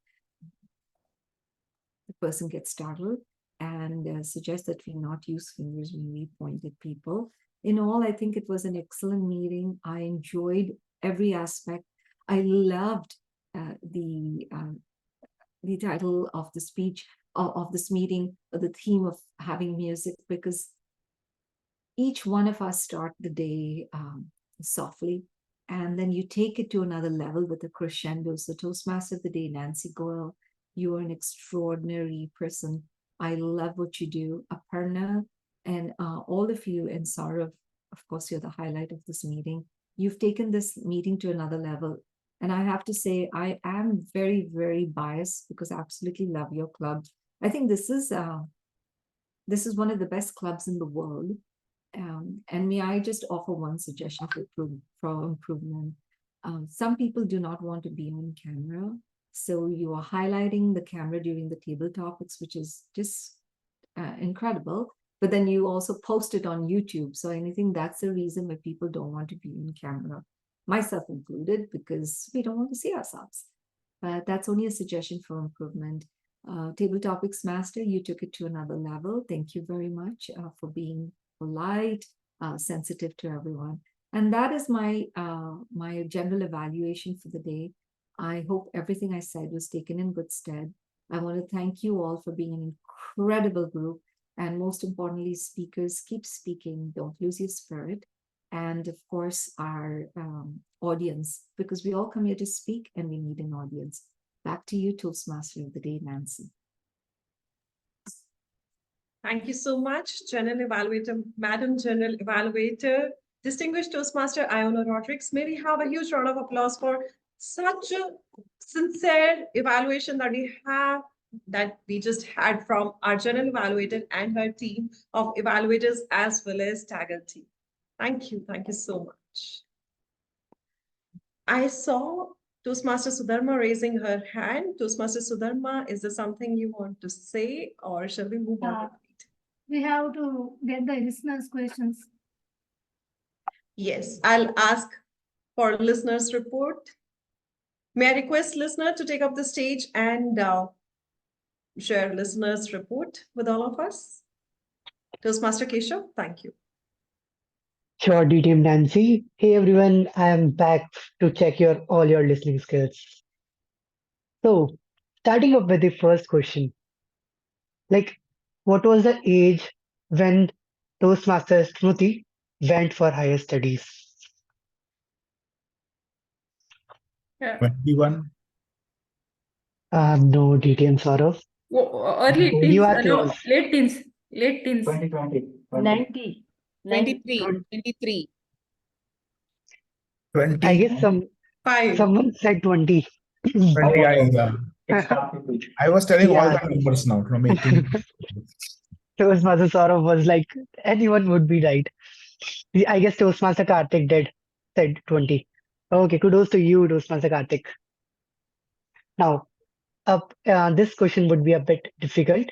the person gets startled, and suggest that we not use fingers when we point at people. In all, I think it was an excellent meeting. I enjoyed every aspect. I loved the title of the speech of this meeting, the theme of having music, because each one of us start the day softly, and then you take it to another level with a crescendo. So Toastmaster of the Day, Nancy Goel, you are an extraordinary person. I love what you do. Aparna and all of you, and Sourav, of course, you're the highlight of this meeting. You've taken this meeting to another level. And I have to say, I am very, very biased because I absolutely love your club. I think this is one of the best clubs in the world. And may I just offer one suggestion for improvement? Some people do not want to be on camera. So you are highlighting the camera during the table topics, which is just incredible. But then you also post it on YouTube. So I think that's the reason why people don't want to be on camera, myself included, because we don't want to see ourselves. But that's only a suggestion for improvement. Table Topics Master, you took it to another level. Thank you very much for being polite, sensitive to everyone. And that is my general evaluation for the day. I hope everything I said was taken in good stead. I want to thank you all for being an incredible group. And most importantly, speakers, keep speaking, don't lose your spirit. And of course, our audience, because we all come here to speak and we need an audience. Back to you, Toastmaster of the Day, Nancy. Thank you so much, General Evaluator, Madam General Evaluator, Distinguished Toastmaster Iona Rodricks. May we have a huge round of applause for such a sincere evaluation that we just had from our General Evaluator and her team of evaluators as well as TAGL team. Thank you so much. I saw Toastmaster Sudharma raising her hand. Toastmaster Sudharma, is there something you want to say, or shall we move on? We have to get the listeners' questions. Yes, I'll ask for listeners' report. May I request listener to take up the stage and share listeners' report with all of us? Toastmaster Keshav, thank you. Sure, DTM Nancy. Hey everyone, I am back to check all your listening skills. So, starting up with the first question, what was the age when Toastmaster Smruti went for higher studies? 21. No, DTM Sourav. Early teens, You are no, close. late teens. 90. 23. 20. I guess someone said 20. 20 आएगा. I was telling all Yeah. the numbers now from 18. Toastmaster Sourav was like, anyone would be right. I guess Toastmaster Karthik said 20. Okay, kudos to you, Toastmaster Karthik. Now, this question would be a bit difficult,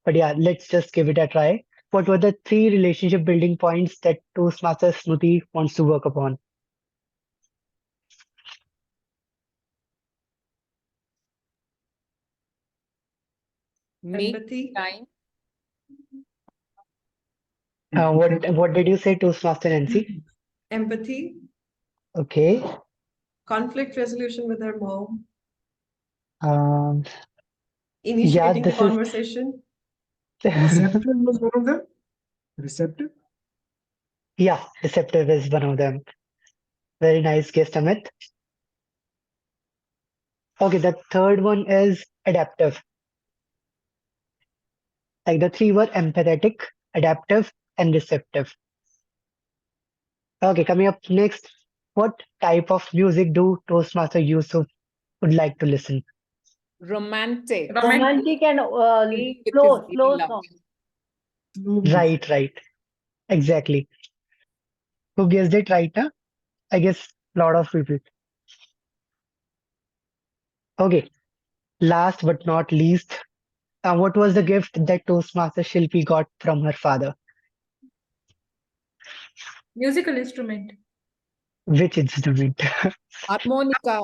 but yeah, let's just give it a try. What were the 3 relationship building points that Toastmaster Smruti wants to work upon? Empathy. Time. What did you say, Toastmaster Nancy? Empathy. Okay. Conflict resolution with her mom. Um, Initiating the this is conversation. Receptive was one of them. Receptive. yeah, deceptive is one of them. Very nice guess, Amit. Okay, the third one is adaptive. Like the 3 were empathetic, adaptive, and receptive. Okay, coming up next, what type of music do Toastmaster Yusuf would like to listen? Romantic. Romantic and Playing with slow his love. song. Right. Exactly. Who guessed it right now? I guess a lot of people. Okay, last but not least, what was the gift that Toastmaster Shilpi got from her father? Musical instrument. Which instrument? Harmonica.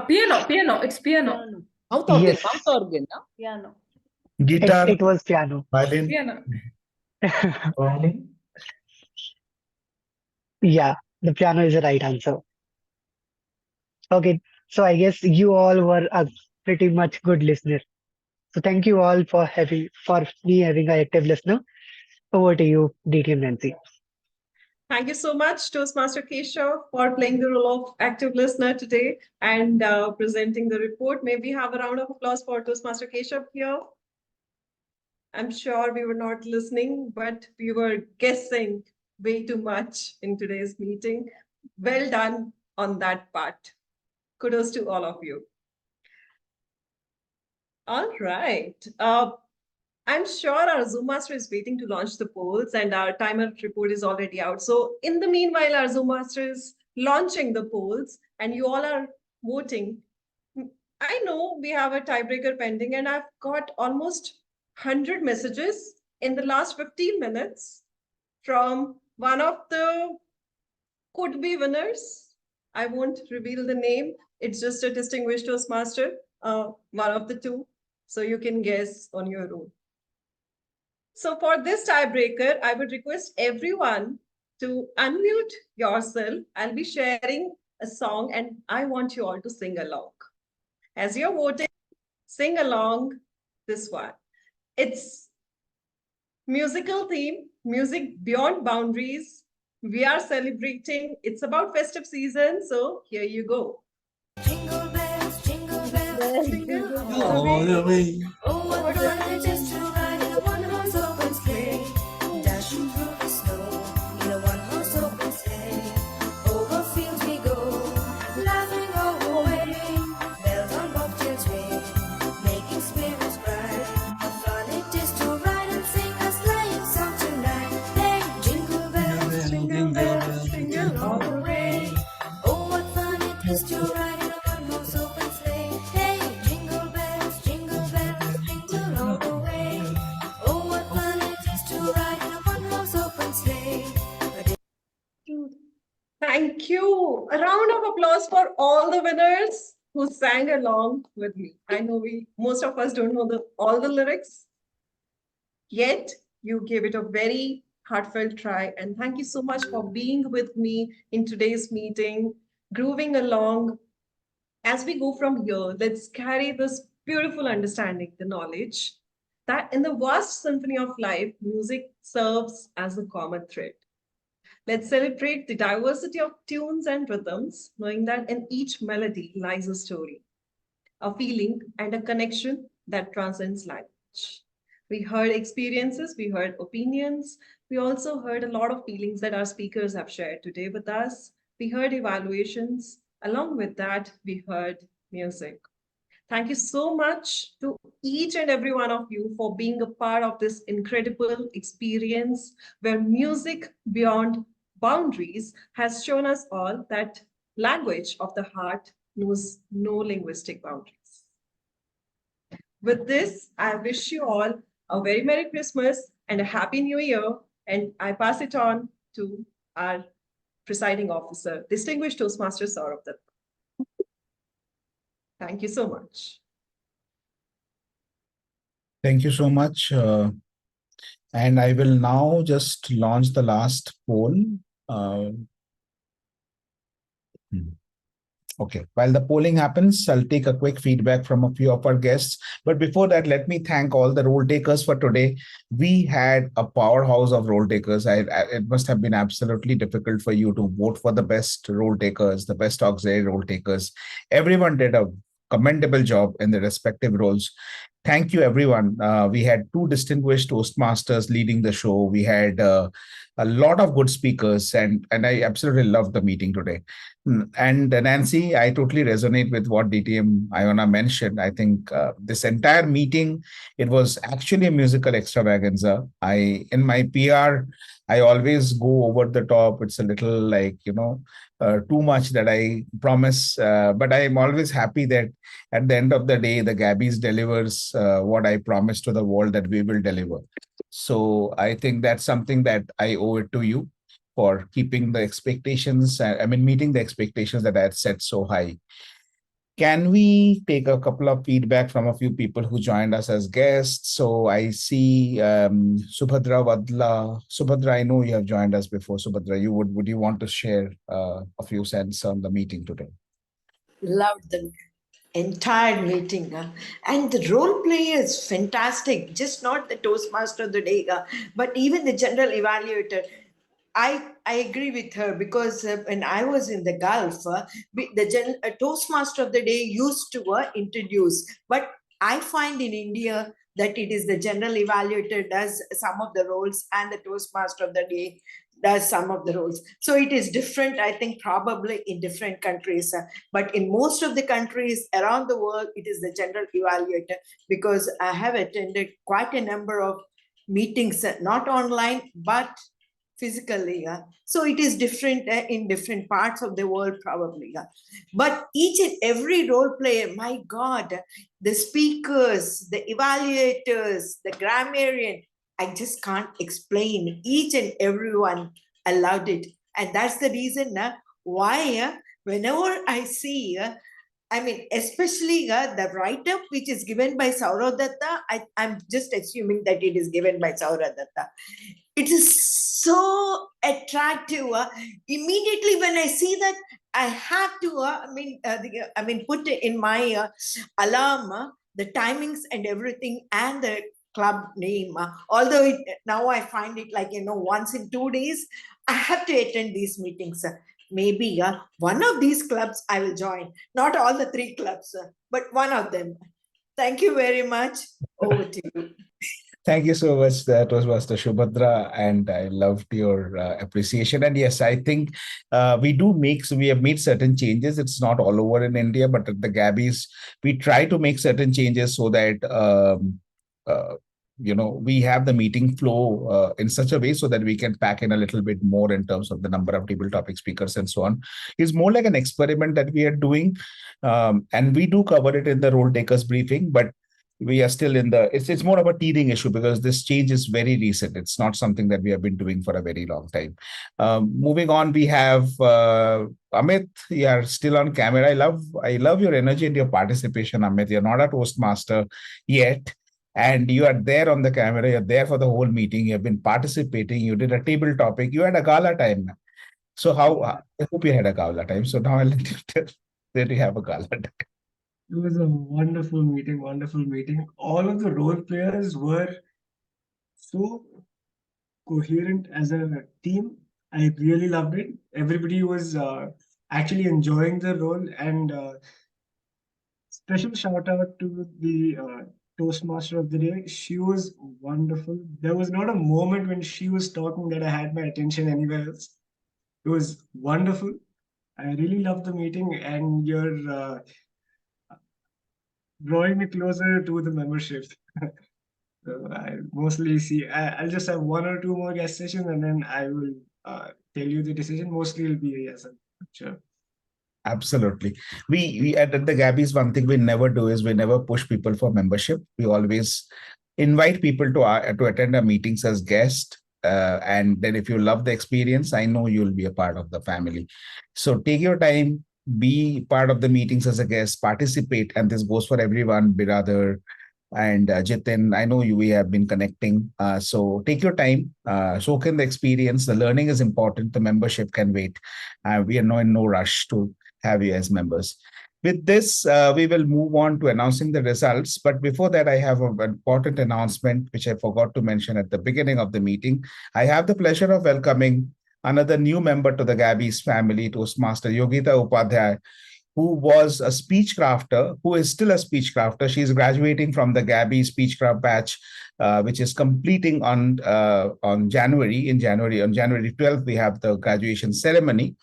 Piano. It's piano. Mouth organ. Yes. Mouth organ. No? Piano. Guitar, It was piano. violin. Piano. Yeah, the piano is the right answer. Okay, so I guess you all were a pretty much good listener. So thank you all for me having an active listener. Over to you, DTM Nancy. Thank you so much, Toastmaster Keshav, for playing the role of active listener today and presenting the report. May we have a round of applause for Toastmaster Keshav here? I'm sure we were not listening, but we were guessing way too much in today's meeting. Well done on that part. Kudos to all of you. All right. I'm sure our Zoom master is waiting to launch the polls and our timer report is already out. So in the meanwhile, our Zoom master is launching the polls and you all are voting. I know we have a tiebreaker pending and I've got almost 100 messages in the last 15 minutes from one of the could-be winners. I won't reveal the name. It's just a distinguished Toastmaster, one of the two. So you can guess on your own. So for this tiebreaker, I would request everyone to unmute yourself. I'll be sharing a song and I want you all to sing along. As you're voting, sing along this one. It's musical theme, music beyond boundaries. We are celebrating. It's about festive season. So here you go. Jingle bells, jingle bells, jingle All the way. Oh, what fun it is to ride in a one-horse open sleigh, dashing through the snow in a one-horse open sleigh. Over fields we go, laughing all the way. Bells on bobtails ring, making spirits bright. How fun it is to ride and sing a sleighing song tonight. Hey, jingle bells, jingle all the way. Oh, what fun it is to ride in a one-horse open sleigh. Hey, jingle bells, jingle all the way. Oh, what fun it is to ride in a one-horse open sleigh. Thank you. A round of applause for all the winners who sang along with me. I know most of us don't know all the lyrics, yet you gave it a very heartfelt try. And thank you so much for being with me in today's meeting, grooving along. As we go from here, let's carry this beautiful understanding, the knowledge that in the vast symphony of life, music serves as a common thread. Let's celebrate the diversity of tunes and rhythms, knowing that in each melody lies a story, a feeling, and a connection that transcends language. We heard experiences, we heard opinions, we also heard a lot of feelings that our speakers have shared today with us. We heard evaluations. Along with that, we heard music. Thank you so much to each and every one of you for being a part of this incredible experience where music beyond boundaries has shown us all that language of the heart knows no linguistic boundaries. With this, I wish you all a very Merry Christmas and a Happy New Year. And I pass it on to our presiding officer, Distinguished Toastmaster Sourav Dutta. Thank you so much. Thank you so much. And I will now just launch the last poll. Okay, while the polling happens, I'll take a quick feedback from a few of our guests. But before that, let me thank all the role takers for today. We had a powerhouse of role takers. It must have been absolutely difficult for you to vote for the best role takers, the best auxiliary role takers. Everyone did a commendable job in their respective roles. Thank you, everyone. We had two distinguished Toastmasters leading the show. We had a lot of good speakers, and I absolutely loved the meeting today. And Nancy, I totally resonate with what DTM Iona mentioned. I think this entire meeting, it was actually a musical extravaganza. In my PR, I always go over the top. It's a little like, too much that I promise. But I'm always happy that at the end of the day, the Gabbys delivers what I promised to the world that we will deliver. So I think that's something that I owe it to you for keeping the expectations, meeting the expectations that I had set so high. Can we take a couple of feedback from a few people who joined us as guests? So I see Subhadra Vadla. Subhadra, I know you have joined us before. Subhadra, would you want to share a few cents on the meeting today? Loved the entire meeting. And the role play is fantastic. Just not the Toastmaster of the day, but even the general evaluator. I agree with her because when I was in the Gulf, the Toastmaster of the day used to introduce. But I find in India that it is the general evaluator does some of the roles and the Toastmaster of the day does some of the roles. So it is different, I think, probably in different countries. But in most of the countries around the world, it is the general evaluator because I have attended quite a number of meetings, not online, but physically. So it is different in different parts of the world, probably. But each and every role player, my God, the speakers, the evaluators, the grammarian, I just can't explain. Each and everyone, I loved it. And that's the reason why whenever I see, especially the write-up which is given by Sourav Dutta, I'm just assuming that it is given by Sourav Dutta. It is so attractive. Immediately when I see that, I have to, put in my alarm the timings and everything and the club name. Although now I find it like, once in 2 days, I have to attend these meetings. Maybe one of these clubs I will join. Not all the 3 clubs, but one of them. Thank you very much. Over to you. Thank you so much. That was Master Subhadra, and I loved your appreciation. And yes, I think we have made certain changes. It's not all over in India, but at the Gabbys, we try to make certain changes so that we have the meeting flow in such a way so that we can pack in a little bit more in terms of the number of table topic speakers and so on. It's more like an experiment that we are doing, and we do cover it in the role takers briefing, but we are still in it's more of a teething issue because this change is very recent. It's not something that we have been doing for a very long time. Moving on, we have Amit. You are still on camera. I love your energy and your participation, Amit. You're not a Toastmaster yet, and you are there on the camera. You're there for the whole meeting. You have been participating. You did a table topic. You had a gala time. So I hope you had a gala time. So now I'll let you tell that you have a gala time. It was a wonderful meeting, All of the role players were so coherent as a team. I really loved it. Everybody was actually enjoying the role, and special shout out to the Toastmaster of the day. She was wonderful. There was not a moment when she was talking that I had my attention anywhere else. It was wonderful. I really loved the meeting, and your drawing me closer to the membership. So I mostly see, I'll just have 1 or 2 more guest sessions and then I will tell you the decision. Mostly it'll be a yes. Sure. Absolutely. We at the Gabbys, one thing we never do is we never push people for membership. We always invite people to attend our meetings as guests. And then if you love the experience, I know you'll be a part of the family. So take your time, be part of the meetings as a guest, participate. And this goes for everyone, Biradar and Jitin. I know we have been connecting. So take your time, soak in the experience. The learning is important. The membership can wait. We are in no rush to have you as members. With this, we will move on to announcing the results. But before that, I have an important announcement, which I forgot to mention at the beginning of the meeting. I have the pleasure of welcoming another new member to the Gabbys family, Toastmaster Yogita Upadhyay, who was a speech crafter, who is still a speech crafter. She's graduating from the Gabbys Speechcraft batch, which is completing on January. On January 12th, we have the graduation ceremony.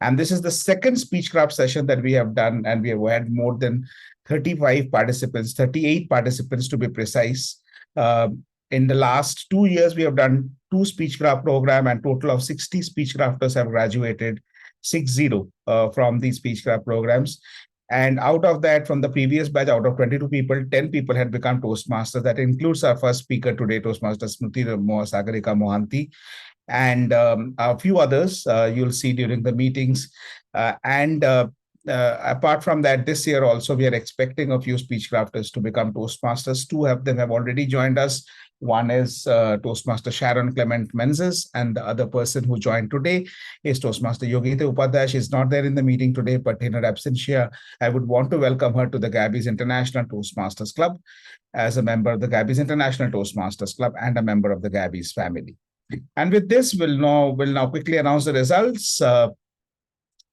And this is the second Speechcraft session that we have done, and we have had more than 35 participants, 38 participants to be precise. In the last 2 years, we have done 2 Speechcraft program, and total of 60 Speechcrafters have graduated, 60 from these Speechcraft programs. And out of that, from the previous batch, out of 22 people, 10 people had become Toastmasters. That includes our first speaker today, Toastmaster Smruti Mohanty, and a few others you'll see during the meetings. Apart from that, this year also, we are expecting a few Speechcrafters to become Toastmasters. 2 of them have already joined us. One is Toastmaster Sharon Clement Menzies, and the other person who joined today is Toastmaster Yogita Upadhyay. She's not there in the meeting today, but in her absentia, I would want to welcome her to the Gabbys International Toastmasters Club as a member of the Gabbys International Toastmasters Club and a member of the Gabbys family. And with this, we'll now quickly announce the results.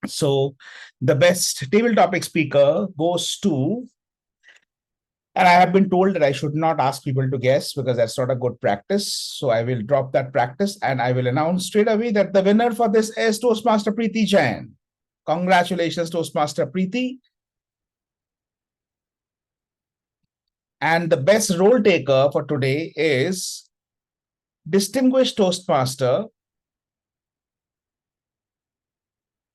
So the best table topic speaker goes to, and I have been told that I should not ask people to guess because that's not a good practice. So I will drop that practice and I will announce straight away that the winner for this is Toastmaster Preeti Jain. Congratulations, Toastmaster Preeti. And the best role taker for today is Distinguished Toastmaster,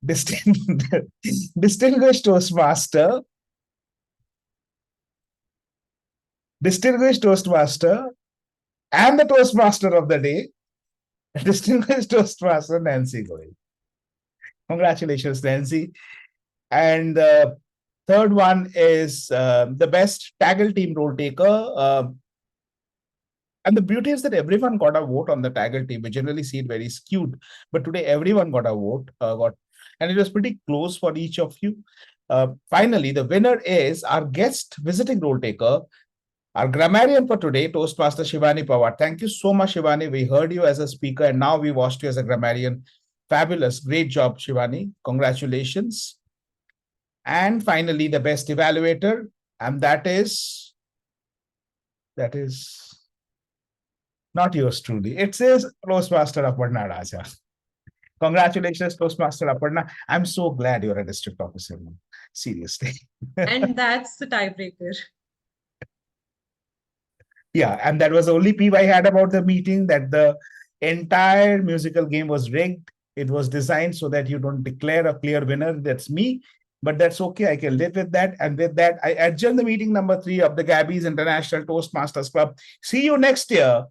Distinguished Toastmaster, and the Toastmaster of the day, Distinguished Toastmaster Nancy Goel. Congratulations, Nancy. And the third one is the best TAGL team role taker. And the beauty is that everyone got a vote on the TAGL team. We generally see it very skewed, but today everyone got a vote, and it was pretty close for each of you. Finally, the winner is our guest visiting role taker, our grammarian for today, Toastmaster Shiwani Pawer. Thank you so much, Shiwani. We heard you as a speaker, and now we watched you as a grammarian. Fabulous. Great job, Shiwani. Congratulations. And finally, the best evaluator, and that is not yours truly. It says Toastmaster Aparna Raja. Congratulations, Toastmaster Aparna. I'm so glad you're a district officer. Seriously. And that's the tiebreaker. Yeah, and that was the only peeve I had about the meeting, that the entire musical game was rigged. It was designed so that you don't declare a clear winner. That's me. But that's okay. I can live with that. And with that, I adjourn the meeting number 3 of the Gabbys International Toastmasters Club. See you next year,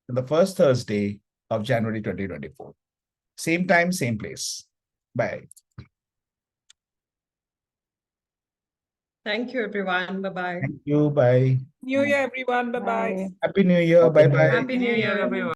the first Thursday of January 2024. Same time, same place. Bye. Thank you, everyone. Bye-bye. Thank you. Bye. New Year, everyone. Bye-bye. Happy New Year. Bye-bye. Happy New Year, everyone.